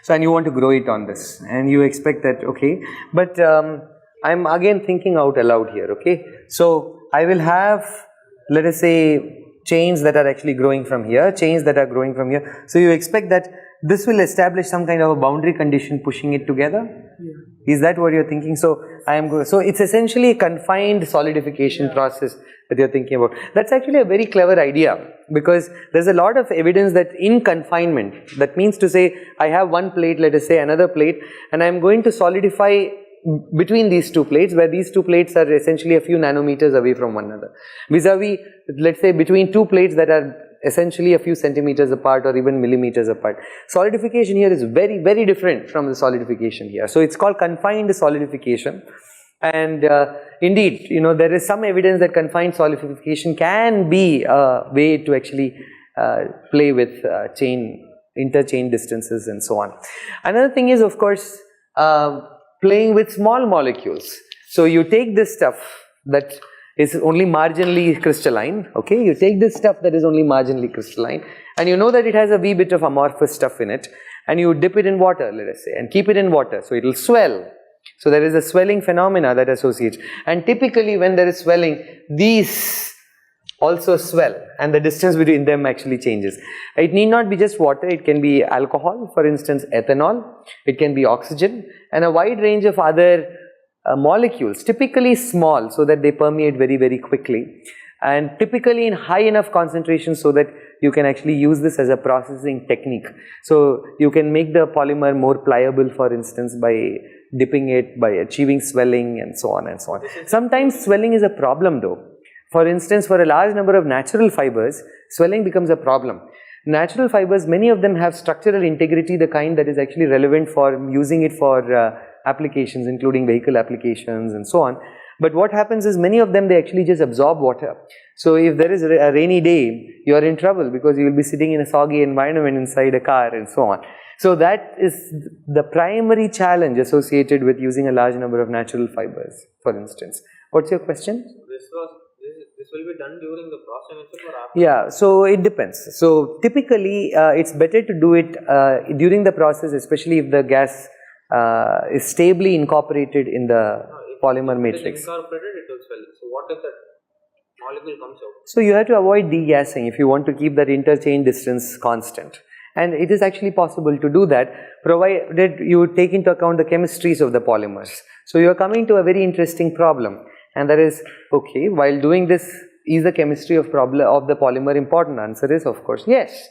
So and you want to grow it on this, and you expect that, okay. But I'm again thinking out aloud here, okay. So I will have, let us say, chains that are actually growing from here, chains that are growing from here. So you expect that this will establish some kind of a boundary condition pushing it together? Yeah. Is that what you're thinking? So so it's essentially a confined solidification process that you're thinking about. That's actually a very clever idea, because there's a lot of evidence that in confinement, that means to say I have one plate, let us say another plate, and I'm going to solidify between these 2 plates, where these 2 plates are essentially a few nanometers away from one another, vis-a-vis, let's say, between 2 plates that are essentially a few centimeters apart or even millimeters apart. Solidification here is very, very different from the solidification here. So it's called confined solidification, and indeed, there is some evidence that confined solidification can be a way to actually play with interchain distances and so on. Another thing is, of course, playing with small molecules. So you take this stuff that is only marginally crystalline, okay, you take this stuff that is only marginally crystalline, and you know that it has a wee bit of amorphous stuff in it, and you dip it in water, let us say, and keep it in water, so it will swell. So there is a swelling phenomena that associates, and typically when there is swelling, these also swell, and the distance between them actually changes. It need not be just water, it can be alcohol, for instance ethanol, it can be oxygen, and a wide range of other molecules, typically small, so that they permeate very, very quickly, and typically in high enough concentration so that you can actually use this as a processing technique. So you can make the polymer more pliable, for instance, by dipping it, by achieving swelling, and so on and so on. Sometimes swelling is a problem though. For instance, for a large number of natural fibers, swelling becomes a problem. Natural fibers, many of them have structural integrity, the kind that is actually relevant for using it for applications, including vehicle applications and so on. But what happens is, many of them, they actually just absorb water. So if there is a rainy day, you are in trouble, because you will be sitting in a soggy environment inside a car and so on. So that is the primary challenge associated with using a large number of natural fibers, for instance. What's your question? This will be done during the process itself or after? Yeah, so it depends. So typically it's better to do it during the process, especially if the gas is stably incorporated in the... No, polymer If matrix. incorporated, it will swell. So what if that molecule comes out? So you have to avoid degassing if you want to keep that interchange distance constant. And it is actually possible to do that provided you take into account the chemistries of the polymers. So you are coming to a very interesting problem, and that is, okay, while doing this, is the chemistry of the polymer important? Answer is of course yes.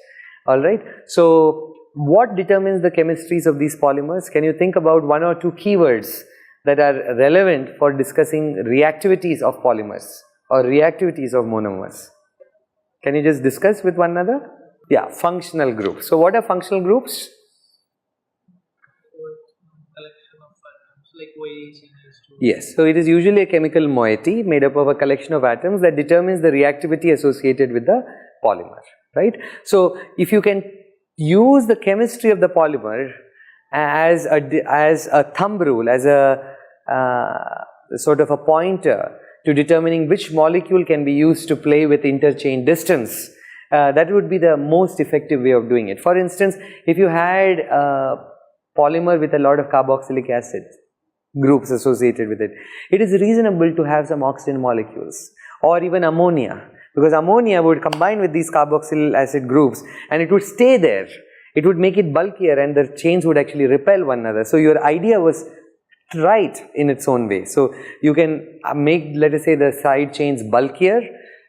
Alright, so what determines the chemistries of these polymers? Can you think about one or two keywords that are relevant for discussing reactivities of polymers or reactivities of monomers? Can you just discuss with one another? Yeah, functional groups. So what are functional groups? Collection of atoms like OH and H2. Yes, so it is usually a chemical moiety made up of a collection of atoms that determines the reactivity associated with the polymer, right? So if you can use the chemistry of the polymer as a thumb rule, as a sort of a pointer to determining which molecule can be used to play with interchange distance, that would be the most effective way of doing it. For instance, if you had a polymer with a lot of carboxylic acid groups associated with it, it is reasonable to have some oxygen molecules or even ammonia, because ammonia would combine with these carboxyl acid groups and it would stay there. It would make it bulkier and the chains would actually repel one another. So your idea was right in its own way. So you can make, let us say, the side chains bulkier,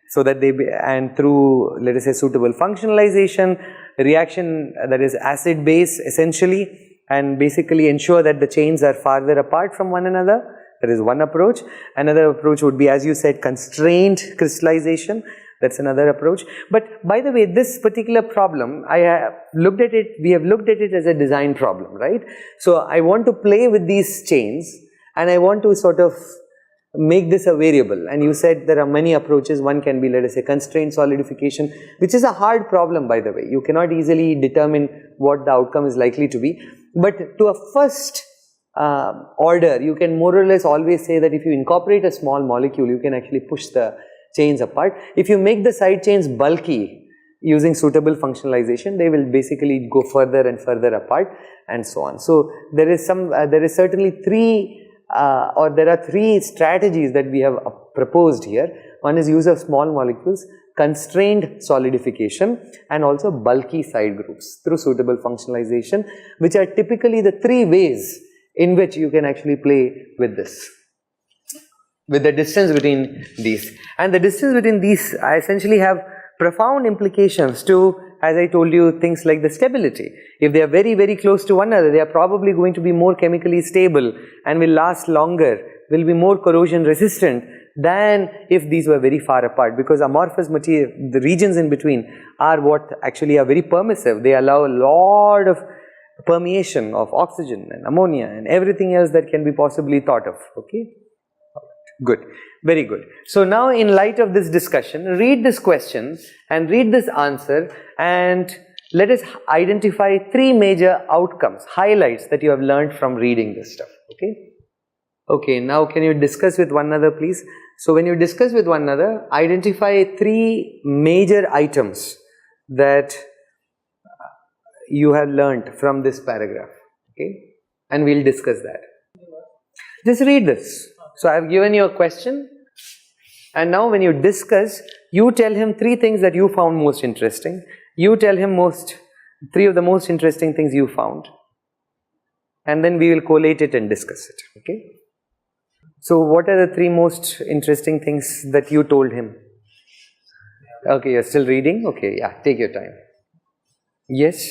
so that they and through, let us say, suitable functionalization, reaction that is acid base essentially, and basically ensure that the chains are farther apart from one another. That is one approach. Another approach would be, as you said, constrained crystallization. That's another approach. But by the way, this particular problem, we have looked at it as a design problem, right? So I want to play with these chains and I want to sort of make this a variable, and you said there are many approaches. One can be, let us say, constrained solidification, which is a hard problem, by the way. You cannot easily determine what the outcome is likely to be, but to a first order, you can more or less always say that if you incorporate a small molecule, you can actually push the chains apart. If you make the side chains bulky using suitable functionalization, they will basically go further and further apart, and so on. So there is certainly there are three strategies that we have proposed here. One is use of small molecules, constrained solidification, and also bulky side groups through suitable functionalization, which are typically the three ways in which you can actually play with this, with the distance between these. And the distance between these essentially have profound implications to, as I told you, things like the stability. If they are very, very close to one another, they are probably going to be more chemically stable and will last longer, will be more corrosion resistant than if these were very far apart, because amorphous material, the regions in between, are what actually are very permissive. They allow a lot of permeation of oxygen and ammonia and everything else that can be possibly thought of. Okay? Good. Very good. So now, in light of this discussion, read this question and read this answer, and let us identify three major outcomes, highlights that you have learned from reading this stuff. Okay? Okay, now can you discuss with one another, please? So when you discuss with one another, identify three major items that you have learned from this paragraph. Okay? And we'll discuss that. Just read this. So I have given you a question, and now when you discuss, you tell him three things that you found most interesting. You tell him three of the most interesting things you found, and then we will collate it and discuss it. Okay? So what are the three most interesting things that you told him? Okay, you're still reading? Okay, yeah, take your time. Yes.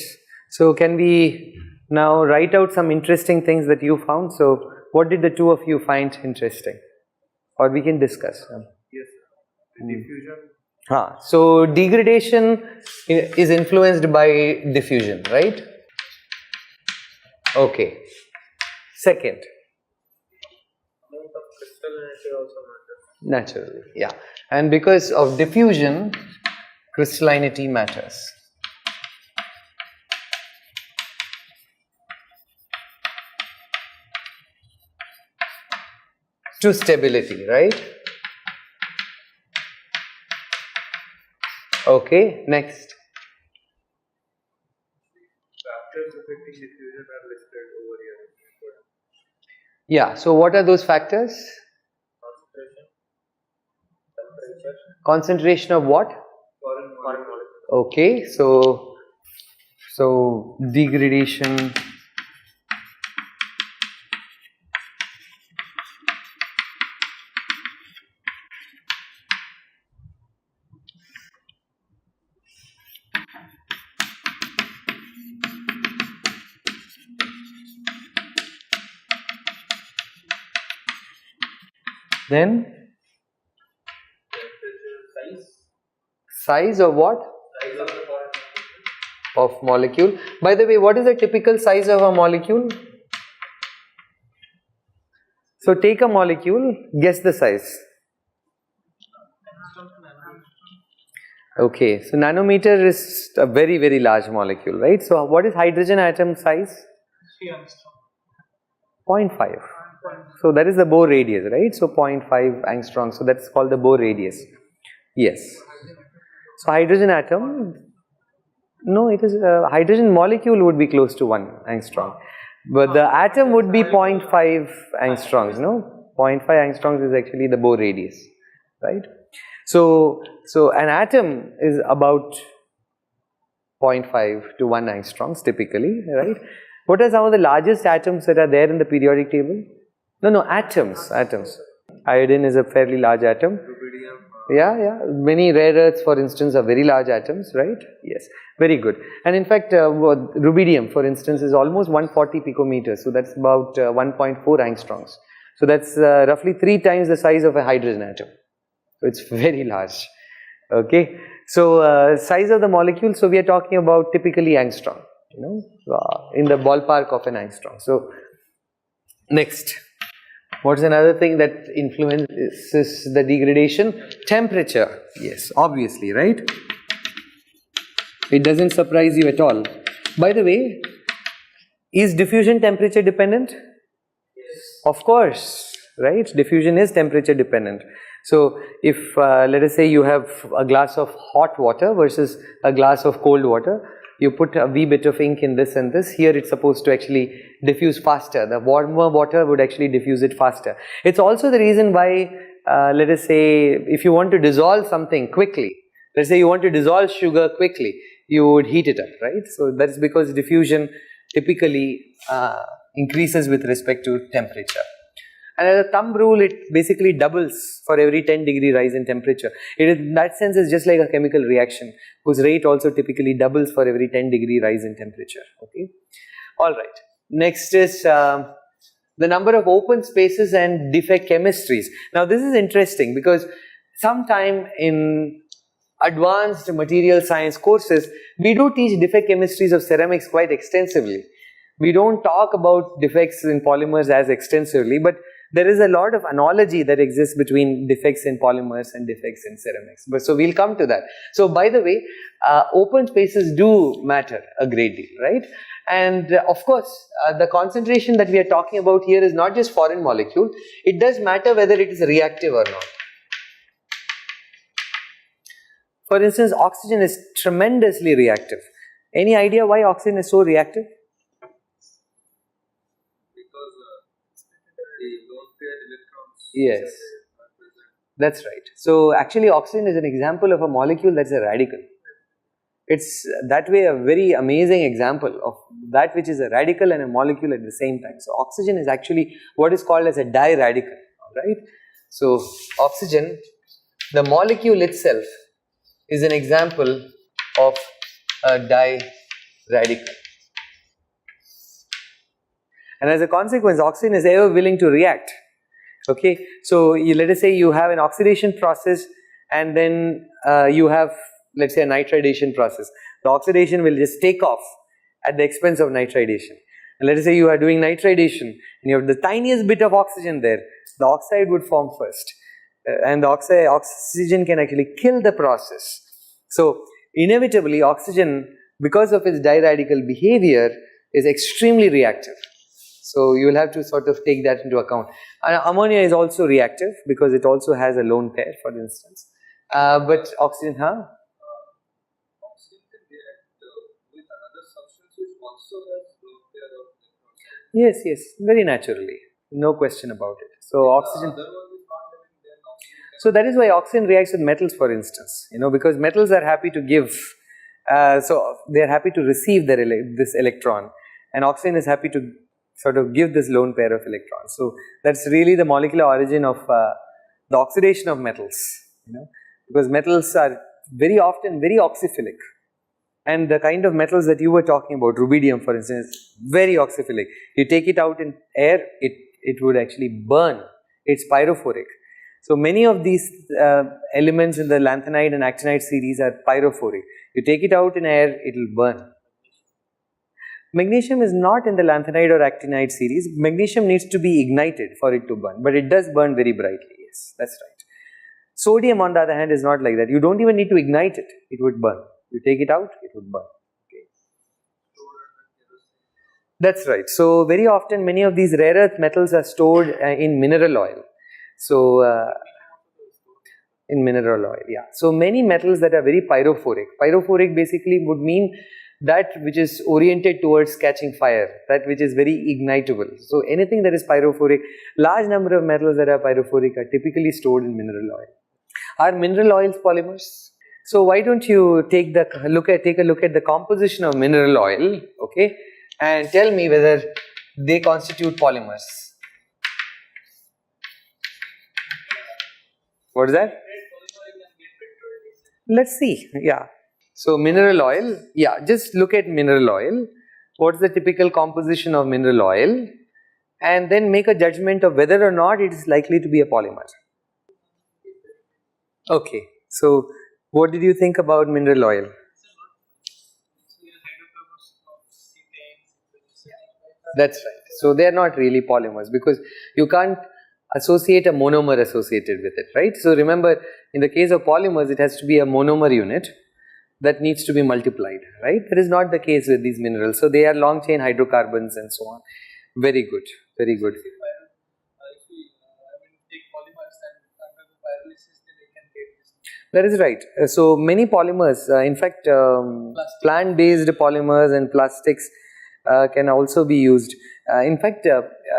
So can we now write out some interesting things that you found? So what did the two of you find interesting? Or we can discuss. Yes, diffusion. So degradation is influenced by diffusion, right? Okay. Second. Amount of crystallinity also matters. Naturally, yeah. And because of diffusion, crystallinity matters. To stability, right? Okay, next. Factors affecting diffusion are listed over here. Yeah, so what are those factors? temperature, Concentration of what? foreign molecule. Okay, so degradation. Then size of what? Size of the foreign Of molecule. By the way, what is the typical size of a molecule? So take a molecule, guess the size. Okay, so nanometer is a very, very large molecule, right? So what is hydrogen atom size? 3 angstrom. 0.5. So that is the Bohr radius, right? So 0.5 angstrom. So that's called the Bohr radius. Yes. So hydrogen atom, no, it is hydrogen molecule would be close to 1 angstrom, but the atom would be 0.5 angstroms. No, 0.5 angstroms is actually the Bohr radius, right? So an atom is about 0.5 to 1 angstroms typically, right? What are some of the largest atoms that are there in the periodic table? No, atoms. Iodine is a fairly large atom. Rubidium. Yeah. Many rare earths, for instance, are very large atoms, right? Yes, very good. And in fact, rubidium, for instance, is almost 140 picometers. So that's about 1.4 angstroms. So that's roughly 3 times the size of a hydrogen atom. So it's very large. Okay. So size of the molecule. So we are talking about typically angstrom. In the ballpark of an angstrom. So next. What's another thing that influences the degradation? Temperature. Yes, obviously, right? It doesn't surprise you at all. By the way, is diffusion temperature dependent? Yes. Of course, right? Diffusion is temperature dependent. So if let us say you have a glass of hot water versus a glass of cold water, you put a wee bit of ink in this and this. Here it's supposed to actually diffuse faster. The warmer water would actually diffuse it faster. It's also the reason why, let us say, if you want to dissolve something quickly, let's say you want to dissolve sugar quickly, you would heat it up, right? So that's because diffusion typically increases with respect to temperature. And as a thumb rule, it basically doubles for every 10-degree rise in temperature. It in that sense is just like a chemical reaction, whose rate also typically doubles for every 10-degree rise in temperature. Okay. All right. Next is the number of open spaces and defect chemistries. Now this is interesting because sometime in advanced material science courses, we do teach defect chemistries of ceramics quite extensively. We don't talk about defects in polymers as extensively, but there is a lot of analogy that exists between defects in polymers and defects in ceramics. But so we'll come to that. So by the way, open spaces do matter a great deal, right? And of course, the concentration that we are talking about here is not just foreign molecule. It does matter whether it is reactive or not. For instance, oxygen is tremendously reactive. Any idea why oxygen is so reactive? Yes, that's right. So actually oxygen is an example of a molecule that's a radical. It's that way a very amazing example of that which is a radical and a molecule at the same time. So oxygen is actually what is called as a diradical, right? So oxygen, the molecule itself is an example of a diradical. And as a consequence, oxygen is ever willing to react. Okay, so let us say you have an oxidation process and then you have, let's say, a nitridation process. The oxidation will just take off at the expense of nitridation. And let us say you are doing nitridation and you have the tiniest bit of oxygen there, the oxide would form first. And the oxygen can actually kill the process. So inevitably oxygen, because of its diradical behavior, is extremely reactive. So you will have to sort of take that into account. Ammonia is also reactive because it also has a lone pair, for instance. But oxygen, Oxygen can react with another substance which also has lone pair of electrons. Yes, very naturally. No question about it. So oxygen. The other one is not having their So that is why oxygen reacts with metals, for instance, because metals are happy to give, so they are happy to receive this electron, and oxygen is happy to sort of give this lone pair of electrons. So that's really the molecular origin of the oxidation of metals, because metals are very often very oxyphilic. And the kind of metals that you were talking about, rubidium for instance, very oxyphilic. You take it out in air, it would actually burn. It's pyrophoric. So many of these elements in the lanthanide and actinide series are pyrophoric. You take it out in air, it will burn. Magnesium is not in the lanthanide or actinide series. Magnesium needs to be ignited for it to burn, but it does burn very brightly. Yes, that's right. Sodium, on the other hand, is not like that. You don't even need to ignite it, it would burn. You take it out, it would burn. Okay. That's right. So very often many of these rare earth metals are stored in mineral oil. So in mineral oil, yeah. So many metals that are very pyrophoric. Pyrophoric basically would mean that which is oriented towards catching fire, that which is very ignitable. So anything that is pyrophoric, large number of metals that are pyrophoric are typically stored in mineral oil. Are mineral oils polymers? So why don't you take a look at the composition of mineral oil, okay, and tell me whether they constitute polymers. What is that? Let's see. Yeah. So mineral oil, yeah, just look at mineral oil. What's the typical composition of mineral oil? And then make a judgment of whether or not it is likely to be a polymer. Okay. So what did you think about mineral oil? That's right. So they are not really polymers because you can't associate a monomer associated with it, right? So remember, in the case of polymers, it has to be a monomer unit that needs to be multiplied, right? That is not the case with these minerals. So they are long chain hydrocarbons and so on. Very good, very good. If we take polymers and undergo pyrolysis, then they can get this. That is right. So many polymers, in fact, plant-based polymers and plastics can also be used. In fact,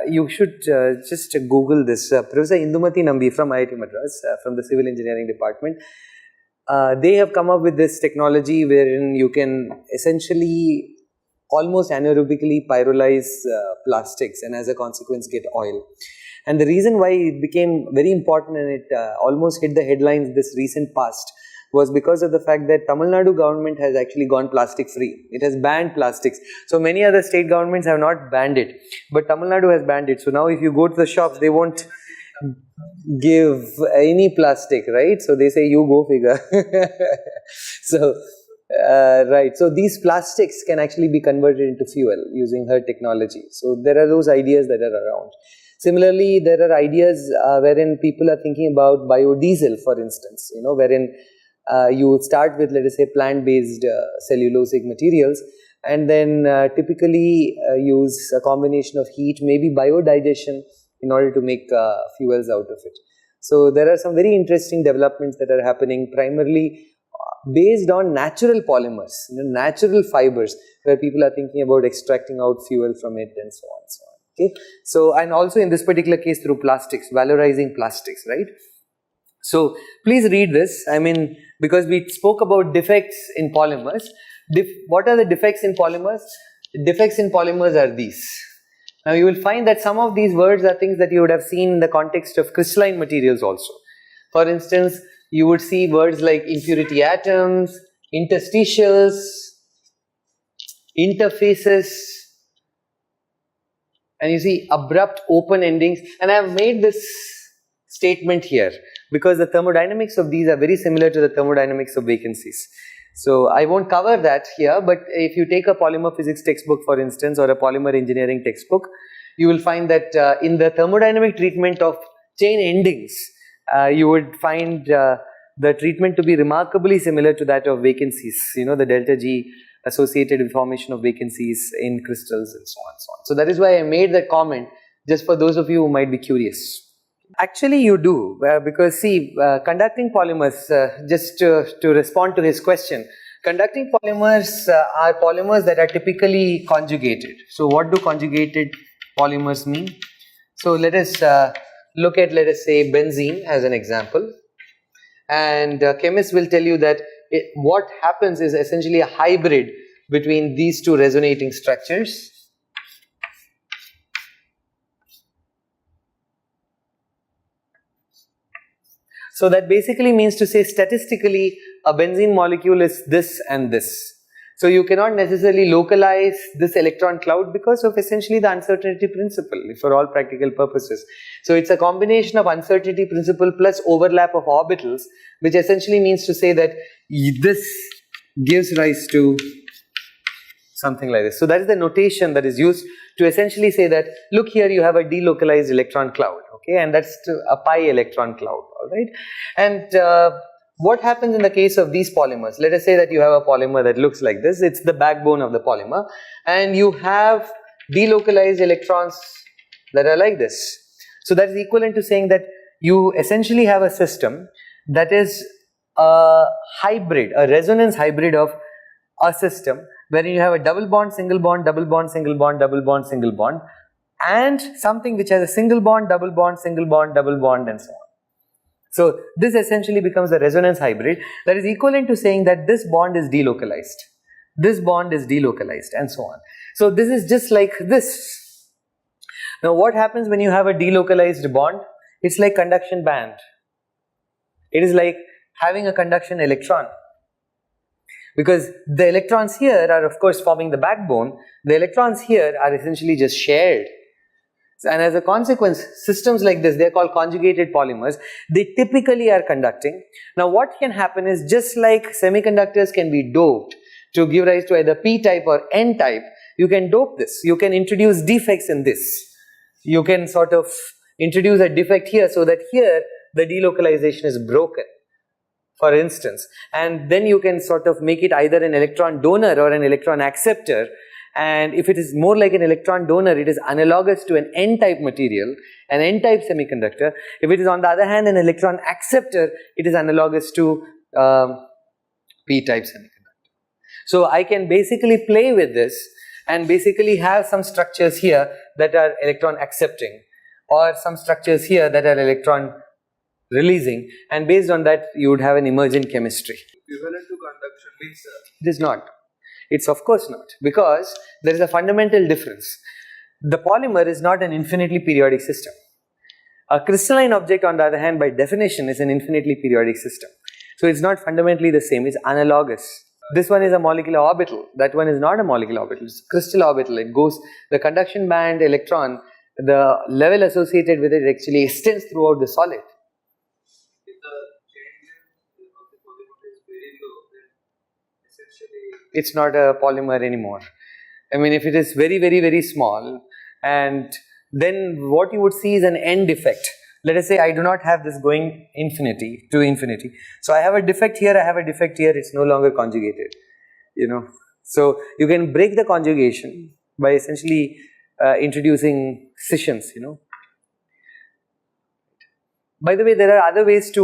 you should just Google this. Professor Indumati Nambi from IIT Madras, from the Civil Engineering Department, they have come up with this technology wherein you can essentially almost anaerobically pyrolyze plastics and as a consequence get oil. And the reason why it became very important and it almost hit the headlines this recent past was because of the fact that Tamil Nadu government has actually gone plastic free. It has banned plastics. So many other state governments have not banned it, but Tamil Nadu has banned it. So now if you go to the shops, they won't give any plastic, right? So they say you go figure. So right, so these plastics can actually be converted into fuel using her technology. So there are those ideas that are around. Similarly, there are ideas wherein people are thinking about biodiesel, for instance, wherein you start with, let us say, plant-based cellulosic materials and then typically use a combination of heat, maybe biodigestion, in order to make fuels out of it. So there are some very interesting developments that are happening primarily based on natural polymers, natural fibers, where people are thinking about extracting out fuel from it and so on and so on. Okay, so and also in this particular case through plastics, valorizing plastics, right? So please read this. I mean, because we spoke about defects in polymers. What are the defects in polymers? Defects in polymers are these. Now you will find that some of these words are things that you would have seen in the context of crystalline materials also. For instance, you would see words like impurity atoms, interstitials, interfaces, and you see abrupt open endings. And I have made this statement here because the thermodynamics of these are very similar to the thermodynamics of vacancies. So I won't cover that here, but if you take a polymer physics textbook, for instance, or a polymer engineering textbook, you will find that in the thermodynamic treatment of chain endings, you would find the treatment to be remarkably similar to that of vacancies, the delta G associated with formation of vacancies in crystals and so on and so on. So that is why I made that comment, just for those of you who might be curious. Actually you do, because see, conducting polymers, just to respond to his question, conducting polymers are polymers that are typically conjugated. So what do conjugated polymers mean? So let us look at, let us say, benzene as an example. and chemists will tell you that what happens is essentially a hybrid between these two resonating structures. So that basically means to say statistically a benzene molecule is this and this. So you cannot necessarily localize this electron cloud because of essentially the uncertainty principle for all practical purposes. So it's a combination of uncertainty principle plus overlap of orbitals, which essentially means to say that this gives rise to something like this. So that is the notation that is used to essentially say that, look, here you have a delocalized electron cloud, okay, and that's a pi electron cloud, all right. And what happens in the case of these polymers? Let us say that you have a polymer that looks like this. It's the backbone of the polymer, and you have delocalized electrons that are like this. So that is equivalent to saying that you essentially have a system that is a hybrid, a resonance hybrid of a system wherein you have a double bond, single bond, double bond, single bond, double bond, single bond, and something which has a single bond, double bond, single bond, double bond, and so on. So this essentially becomes a resonance hybrid that is equivalent to saying that this bond is delocalized, this bond is delocalized, and so on. So this is just like this. Now what happens when you have a delocalized bond? It's like conduction band. It is like having a conduction electron. Because the electrons here are of course forming the backbone, the electrons here are essentially just shared. And as a consequence, systems like this, they are called conjugated polymers, they typically are conducting. Now what can happen is, just like semiconductors can be doped to give rise to either p-type or n-type, you can dope this, you can introduce defects in this. You can sort of introduce a defect here so that here the delocalization is broken, for instance, and then you can sort of make it either an electron donor or an electron acceptor. And if it is more like an electron donor, it is analogous to an n-type material, an n-type semiconductor. If it is on the other hand an electron acceptor, it is analogous to p-type semiconductor. So I can basically play with this and basically have some structures here that are electron accepting, or some structures here that are electron releasing, and based on that you would have an emergent chemistry. Equivalent to conduction means It is not. It's of course not, because there is a fundamental difference. The polymer is not an infinitely periodic system. A crystalline object, on the other hand, by definition is an infinitely periodic system. So it's not fundamentally the same, it's analogous. This one is a molecular orbital, that one is not a molecular orbital, it's a crystal orbital. It goes, the conduction band electron, the level associated with it actually extends throughout the solid. if the change of the polymer is very low, then essentially It's not a polymer anymore. I mean, if it is very, very, very small, and then what you would see is an end defect. Let us say I do not have this going infinity to infinity. So I have a defect here, I have a defect here, it's no longer conjugated, you know. So you can break the conjugation by essentially introducing scissions, you know. By the way, there are other ways to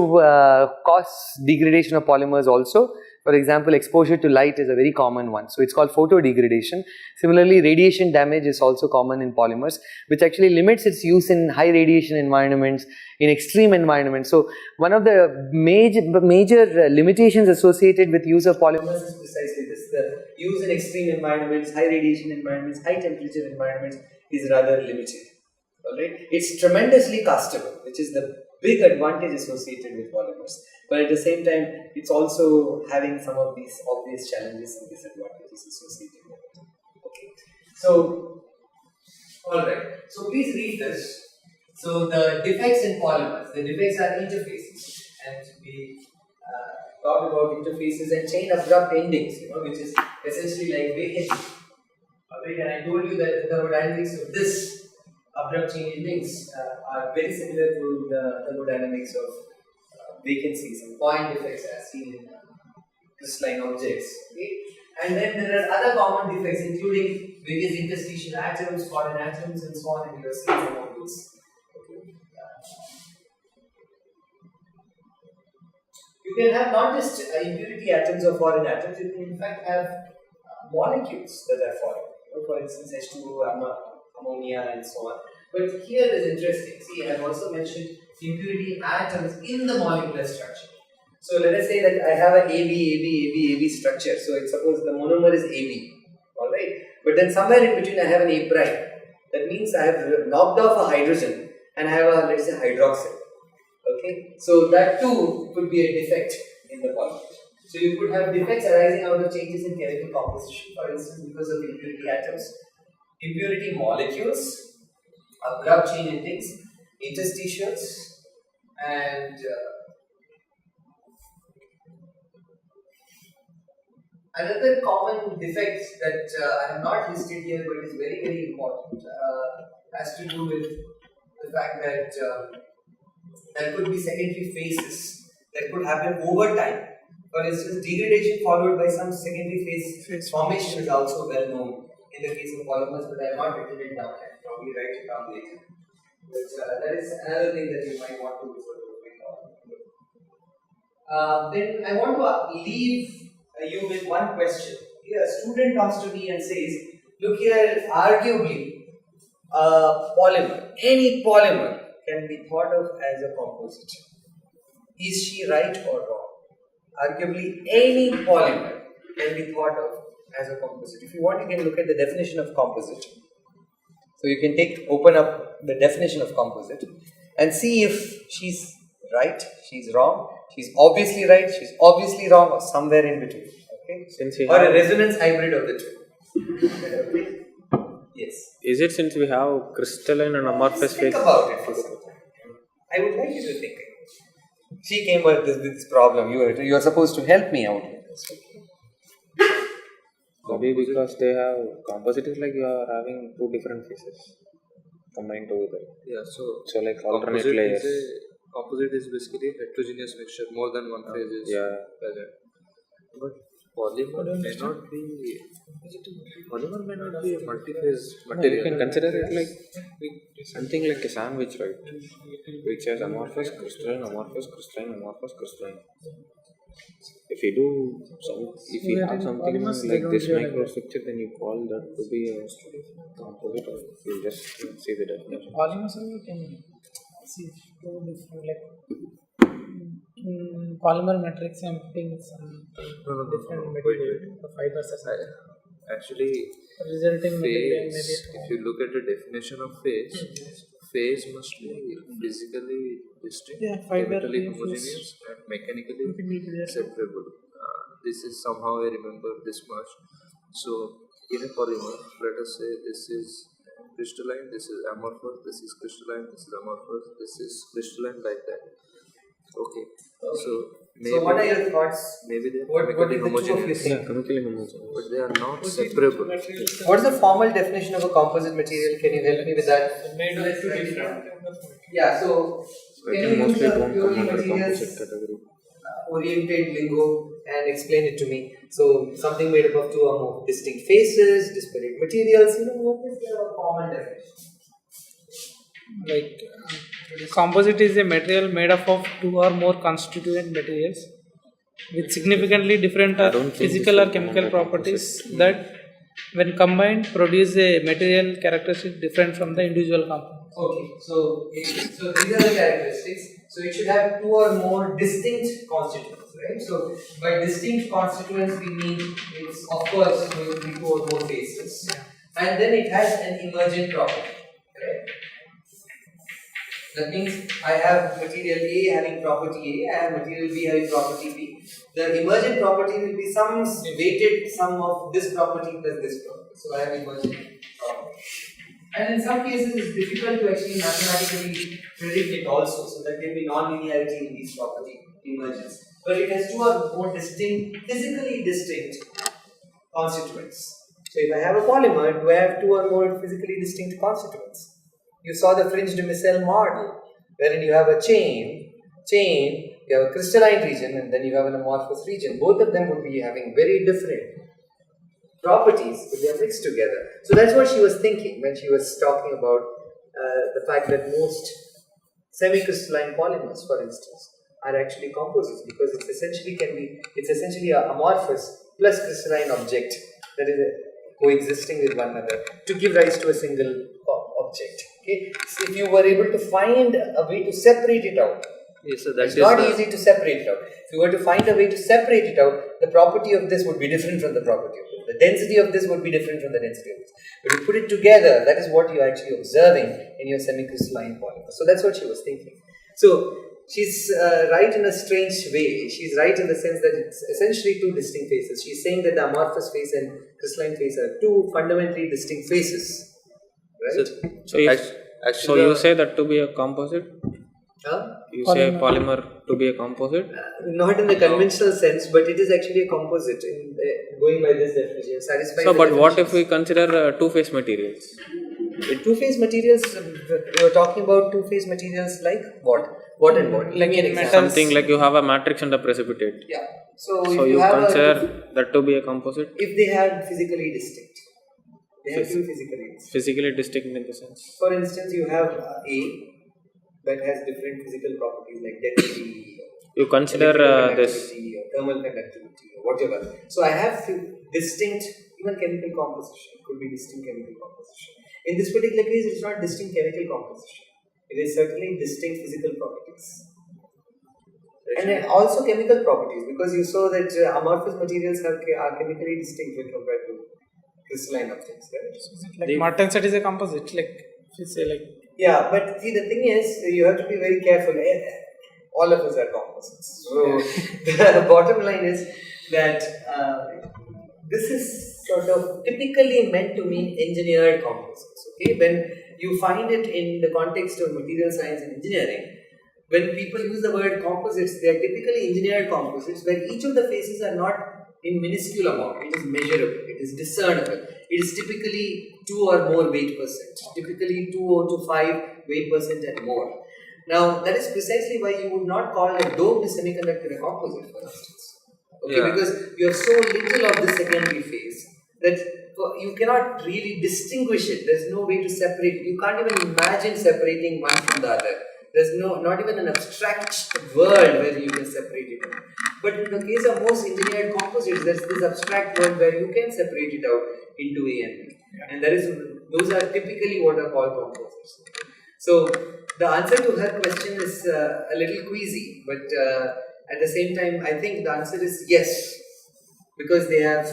cause degradation of polymers also. For example, exposure to light is a very common one. So it's called photodegradation. Similarly, radiation damage is also common in polymers, which actually limits its use in high radiation environments, in extreme environments. So one of the major limitations associated with use of polymers is precisely this. The use in extreme environments, high radiation environments, high temperature environments is rather limited. Alright, it's tremendously castable, which is the big advantage associated with polymers. But at the same time, it's also having some of these obvious challenges and disadvantages associated with it. Okay, so alright, so please read this. So the defects in polymers, the defects are interfaces, and we talk about interfaces and chain abrupt endings, you know, which is essentially like vacancy. Alright, and I told you that the thermodynamics of this abrupt chain endings are very similar to the thermodynamics of vacancies and point defects as seen in crystalline objects. Okay? And then there are other common defects, including various interstitial atoms, foreign atoms, and so on, and you have seen some of these. Okay. You can have not just impurity atoms or foreign atoms, you can in fact have molecules that are foreign. You know, for instance, H2O, ammonia, and so on. But here is interesting. See, I have also mentioned impurity atoms in the molecular structure. So let us say that I have a AB structure. So it's suppose the monomer is AB, alright. But then somewhere in between I have an A prime. That means I have knocked off a hydrogen and I have a, let's say, hydroxyl. Okay. So that too could be a defect in the polymer. So you could have defects arising out of changes in chemical composition, for instance, because of impurity atoms, impurity molecules, abrupt change in things, interstitials, and another common defect that I have not listed here but is very, very important has to do with the fact that there could be secondary phases that could happen over time. For instance, degradation followed by some secondary phase formation is also well known in the case of polymers, but I have not written it down. I will probably write it down later. But that is another thing that you might want to refer to. Then I want to leave you with one question. Here, a student comes to me and says, look here, arguably, polymer, any polymer can be thought of as a composite. Is she right or wrong? Arguably, any polymer can be thought of as a composite. If you want, you can look at the definition of composite. So you can open up the definition of composite and see if she's right, she's wrong, she's obviously right, she's obviously wrong, or somewhere in between. Okay? Or a resonance hybrid of the two. Okay? Yes. Is it since we have crystalline and amorphous phase? Think about it for some time. I would like you to think. She came with this problem. You are supposed to help me out with this. Maybe because they have composite is like you are having two different phases combined together. Yeah, so like alternate layers. Composite is basically heterogeneous mixture, more than one phase is present. But polymer may not be a multi-phase material. You can consider it like something like a sandwich, right? Which has amorphous, crystalline, amorphous, crystalline, amorphous, crystalline. If you have something like this microstructure, then you call that to be a composite, or you just see the definition. Polymers you can see two different, like polymer matrix and putting some different material, the fibers aside. Actually, Resulting material phase, if you look at the definition of phase, phase must be physically distinct, chemically homogeneous, and mechanically separable. This is somehow I remember this much. So, in a polymer, let us say this is crystalline, this is amorphous, this is crystalline, this is amorphous, this is crystalline, like that. Okay. So what are your thoughts? Maybe they are What chemically homogeneous, Chemically homogeneous. but they are not separable. What is the formal definition of a composite material? Can you help me with that? made of two different. Yeah, so I can think you use mostly the don't come purely under the materials composite category. oriented lingo and explain it to me? So something made up of two or more distinct phases, disparate materials, what is the common definition? Like composite is a material made up of two or more constituent materials with significantly different physical or chemical properties that when combined produce a material characteristic different from the individual components. Okay, so these are the characteristics. So it should have two or more distinct constituents, right? So by distinct constituents we mean it's of course going to be two or more phases, and then it has an emergent property, right? That means I have material A having property A, I have material B having property B. The emergent property will be some weighted sum of this property plus this property. So I have emergent property. And in some cases it's difficult to actually mathematically predict it also. So there can be non-linearity in these property emergence. But it has two or more distinct, physically distinct constituents. So if I have a polymer, do I have two or more physically distinct constituents? You saw the fringed micelle model, wherein you have a chain, you have a crystalline region, and then you have an amorphous region. Both of them would be having very different properties, but they are mixed together. So that's what she was thinking when she was talking about the fact that most semi-crystalline polymers, for instance, are actually composites, because it's essentially an amorphous plus crystalline object that is coexisting with one another to give rise to a single object. Okay, so if you were able to find a way to separate it out, Yes, so that It's is not the- easy to separate it out. If you were to find a way to separate it out, the property of this would be different from the property of this. The density of this would be different from the density of this. But you put it together, that is what you're actually observing in your semi-crystalline polymer. So that's what she was thinking. So she's right in a strange way. She's right in the sense that it's essentially two distinct phases. She's saying that the amorphous phase and crystalline phase are two fundamentally distinct phases. Right? So, if, actually, so you say that to be a composite? Huh? You say polymer to be a composite? Not in the conventional sense, but it is actually a composite in going by this definition. So, but what if we consider two-phase materials? Two-phase materials, you are talking about two-phase materials like what? What and what? Like an example. Something like you have a matrix and a precipitate. Yeah. So, So if you have consider that to be a composite? if they are physically distinct. They have to be physically distinct. Physically distinct in the sense? For instance, you have A that has different physical properties like density, You consider this. or thermal conductivity, or whatever. So I have distinct, even chemical composition. It could be distinct chemical composition. In this particular case, it is not distinct chemical composition. It is certainly distinct physical properties. And then also chemical properties, because you saw that amorphous materials are chemically distinct when compared to crystalline objects, right? Like Martin said, is a composite. Like if you say like. Yeah, but see, the thing is, you have to be very careful. All of us are composites. So the bottom line is that this is sort of typically meant to mean engineered composites. Okay, when you find it in the context of material science and engineering, when people use the word composites, they are typically engineered composites where each of the phases are not in minuscule amount. It is measurable. It is discernible. It is typically 2 or more weight percent. Typically 2 to 5 weight percent and more. Now, that is precisely why you would not call a doped semiconductor a composite, for instance. Okay, Yeah. because you have so little of the secondary phase that you cannot really distinguish it. There's no way to separate it. You can't even imagine separating one from the other. There's not even an abstract world where you can separate it out. But in the case of most engineered composites, there's this abstract world where you can separate it out into A and B. And those are typically what are called composites. So the answer to her question is a little queasy, but at the same time, I think the answer is yes, because they have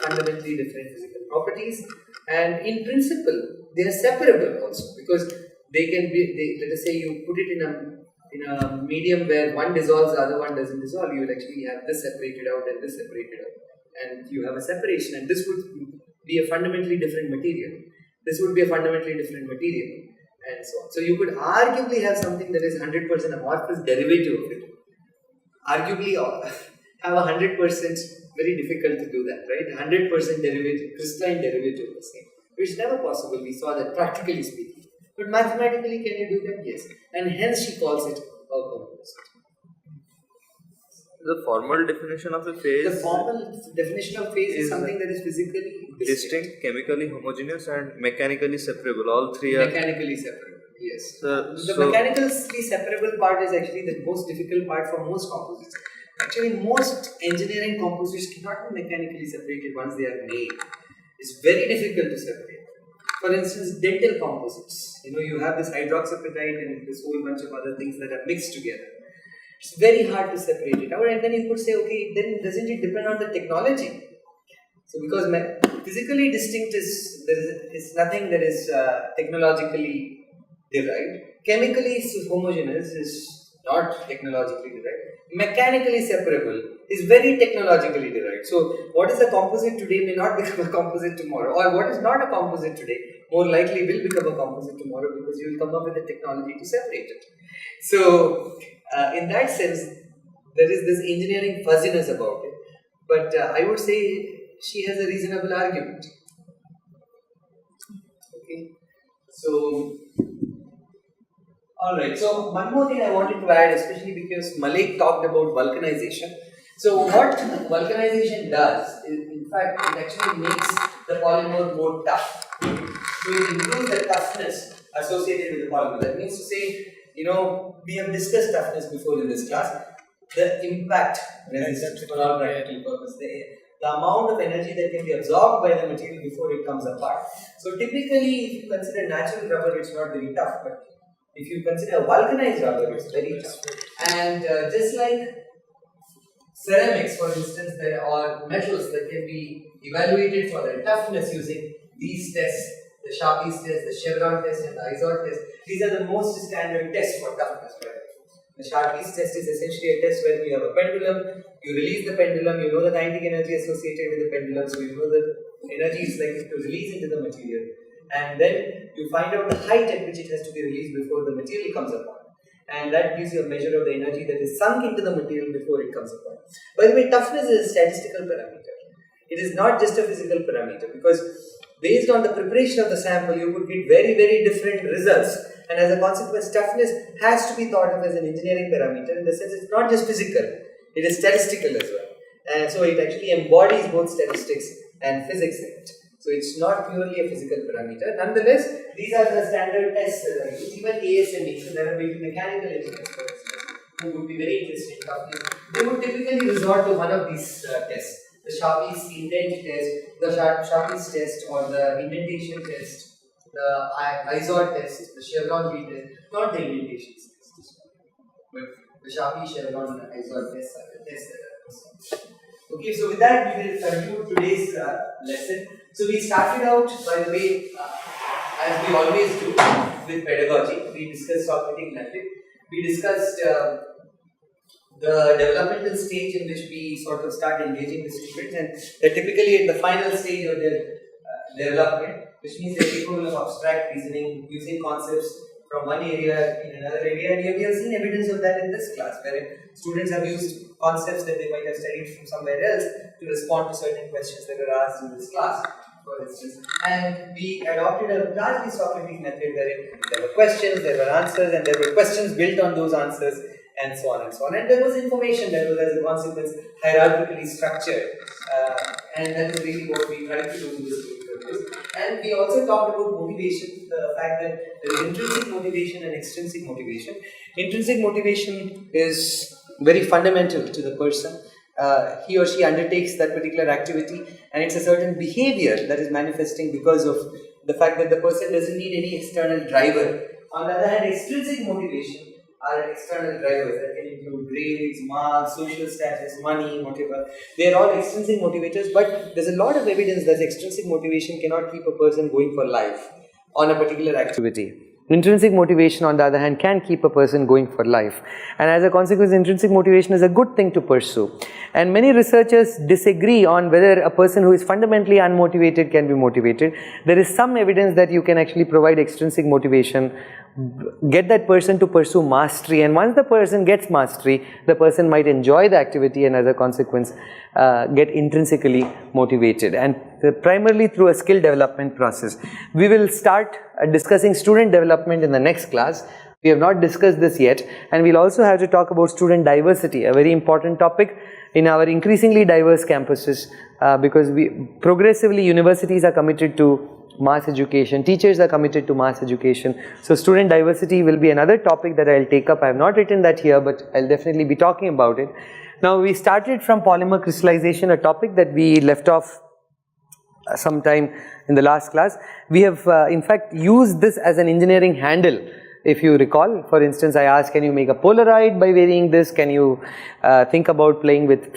fundamentally different physical properties, and in principle, they are separable also, because they can be. Let us say you put it in a medium where one dissolves, the other one doesn't dissolve. You will actually have this separated out and this separated out, and you have a separation. And this would be a fundamentally different material. This would be a fundamentally different material, and so on. So you could arguably have something that is 100% amorphous derivative of it. Arguably have 100%, very difficult to do that, right? 100% derivative, crystalline derivative of the same. Which is never possible, we saw that practically speaking. But mathematically, can you do that? Yes. And hence she calls it a composite. The formal definition of a phase The formal definition of phase is something that is physically distinct, chemically homogeneous, and mechanically separable. All three are mechanically separable. Yes. So- The mechanically separable part is actually the most difficult part for most composites. Actually, most engineering composites cannot be mechanically separated once they are made. It's very difficult to separate. For instance, dental composites. You have this hydroxyapatite and this whole bunch of other things that are mixed together. It's very hard to separate it out, and then you could say, okay, then doesn't it depend on the technology? So, because physically distinct is nothing that is technologically derived. Chemically homogeneous is not technologically derived. Mechanically separable is very technologically derived. So, what is a composite today may not become a composite tomorrow, or what is not a composite today more likely will become a composite tomorrow, because you will come up with the technology to separate it. So, in that sense, there is this engineering fuzziness about it. But I would say she has a reasonable argument. Okay. So, alright. So, one more thing I wanted to add, especially because Malik talked about vulcanization. So, what vulcanization does is, in fact, it actually makes the polymer more tough. So, it improves the toughness associated with the polymer. That means to say, we have discussed toughness before in this class. The impact resistance for all practical purposes. The amount of energy that can be absorbed by the material before it comes apart. So typically, if you consider natural rubber, it's not very tough. But if you consider vulcanized rubber, it's very tough. And just like ceramics, for instance, there are metals that can be evaluated for their toughness using these tests, the Sharpie's test, the chevron test, and the ISOT test. These are the most standard tests for toughness. The Sharpie's test is essentially a test where you have a pendulum, you release the pendulum, you know the kinetic energy associated with the pendulum, so you know the energy is likely to release into the material. And then you find out the height at which it has to be released before the material comes upon. And that gives you a measure of the energy that is sunk into the material before it comes upon. By the way, toughness is a statistical parameter. It is not just a physical parameter, because based on the preparation of the sample, you could get very, very different results. And as a consequence, toughness has to be thought of as an engineering parameter in the sense it's not just physical, it is statistical as well. And so it actually embodies both statistics and physics in it. So it's not purely a physical parameter. Nonetheless, these are the standard tests that are used. Even ASME, so there are maybe mechanical engineers, for instance, who would be very interested in toughness. They would typically resort to one of these tests. The Sharpie's indent test, the Sharpie's test, or the indentation test, the ISOT test, the chevron B test, not the indentation test, but the Sharpie, chevron, and ISOT tests are the tests that are used. Okay, so with that we will conclude today's lesson. So we started out, by the way, as we always do with pedagogy. We discussed Socratic method. We discussed the developmental stage in which we sort of start engaging the students, and they're typically at the final stage of their development, which means they're capable of abstract reasoning, using concepts from one area in another area. And we have seen evidence of that in this class, where students have used concepts that they might have studied from somewhere else to respond to certain questions that were asked in this class, for instance. And we adopted a largely Socratic method wherein there were questions, there were answers, and there were questions built on those answers, and so on and so on. And there was information that was, as a consequence, hierarchically structured. And that is really what we tried to do in this particular course. And we also talked about motivation, the fact that there is intrinsic motivation and extrinsic motivation. Intrinsic motivation is very fundamental to the person. He or she undertakes that particular activity, and it's a certain behavior that is manifesting because of the fact that the person doesn't need any external driver. On the other hand, extrinsic motivation are external drivers that can include grades, marks, social status, money, whatever. They are all extrinsic motivators, but there's a lot of evidence that extrinsic motivation cannot keep a person going for life on a particular activity. Intrinsic motivation, on the other hand, can keep a person going for life. And as a consequence, intrinsic motivation is a good thing to pursue. And many researchers disagree on whether a person who is fundamentally unmotivated can be motivated. There is some evidence that you can actually provide extrinsic motivation, get that person to pursue mastery, and once the person gets mastery, the person might enjoy the activity and as a consequence get intrinsically motivated, and primarily through a skill development process. We will start discussing student development in the next class. We have not discussed this yet, and we'll also have to talk about student diversity, a very important topic in our increasingly diverse campuses, because progressively universities are committed to mass education, teachers are committed to mass education. So student diversity will be another topic that I'll take up. I have not written that here, but I'll definitely be talking about it. Now, we started from polymer crystallization, a topic that we left off sometime in the last class. We have in fact used this as an engineering handle. If you recall, for instance, I asked, can you make a Polaroid by varying this? Can you think about playing with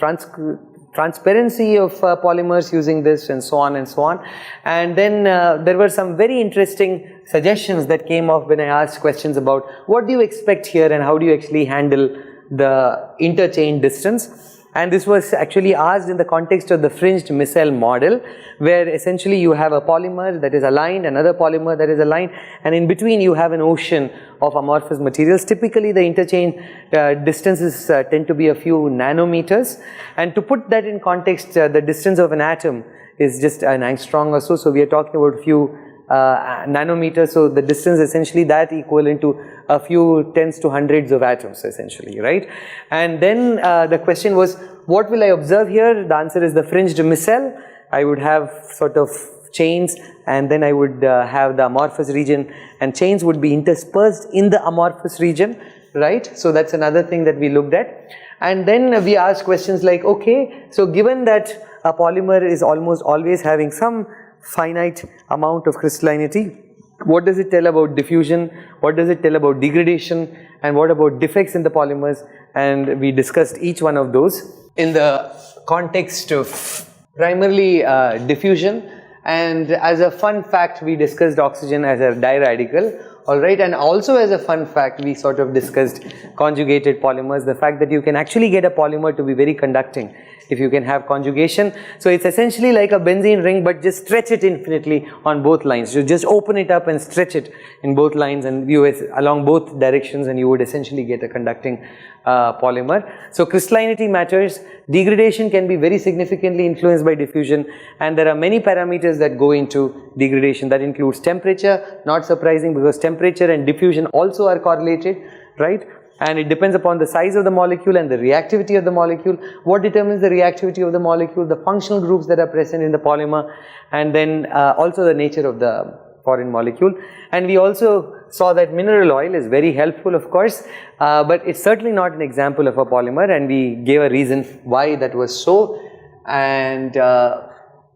transparency of polymers using this, and so on and so on. And then there were some very interesting suggestions that came up when I asked questions about what do you expect here and how do you actually handle the interchain distance. And this was actually asked in the context of the fringed micelle model, where essentially you have a polymer that is aligned, another polymer that is aligned, and in between you have an ocean of amorphous materials. Typically the interchain distances tend to be a few nanometers, and to put that in context, the distance of an atom is just an angstrom or so, so we are talking about a few nanometers, so the distance essentially that equivalent to a few tens to hundreds of atoms essentially, right? And then the question was, what will I observe here? The answer is the fringed micelle. I would have sort of chains, and then I would have the amorphous region, and chains would be interspersed in the amorphous region, right? So that's another thing that we looked at. And then we asked questions like, okay, so given that a polymer is almost always having some finite amount of crystallinity, what does it tell about diffusion, what does it tell about degradation, and what about defects in the polymers, and we discussed each one of those in the context of primarily diffusion. And as a fun fact, we discussed oxygen as a diradical, alright, and also as a fun fact we sort of discussed conjugated polymers, the fact that you can actually get a polymer to be very conducting if you can have conjugation. So it's essentially like a benzene ring, but just stretch it infinitely on both lines. You just open it up and stretch it in both lines and along both directions, and you would essentially get a conducting polymer. So crystallinity matters. Degradation can be very significantly influenced by diffusion, and there are many parameters that go into degradation. That includes temperature, not surprising because temperature and diffusion also are correlated, right? And it depends upon the size of the molecule and the reactivity of the molecule. What determines the reactivity of the molecule? The functional groups that are present in the polymer, and then also the nature of the foreign molecule. And we also saw that mineral oil is very helpful, of course, but it's certainly not an example of a polymer, and we gave a reason why that was so. And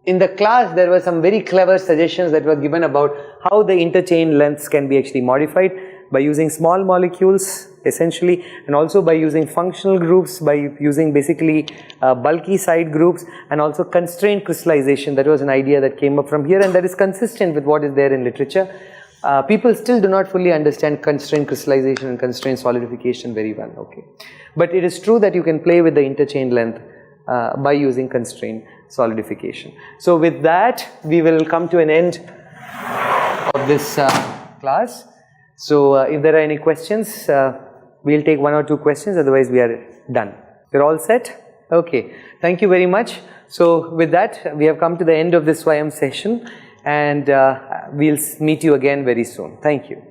in the class there were some very clever suggestions that were given about how the interchain lengths can be actually modified by using small molecules essentially, and also by using functional groups, by using basically bulky side groups, and also constrained crystallization. That was an idea that came up from here, and that is consistent with what is there in literature. People still do not fully understand constrained crystallization and constrained solidification very well, okay. But it is true that you can play with the interchain length by using constrained solidification. So with that, we will come to an end of this class. So if there are any questions, we'll take 1 or 2 questions, otherwise we are done. You're all set? Okay. Thank you very much. So with that, we have come to the end of this YM session, and we'll meet you again very soon. Thank you.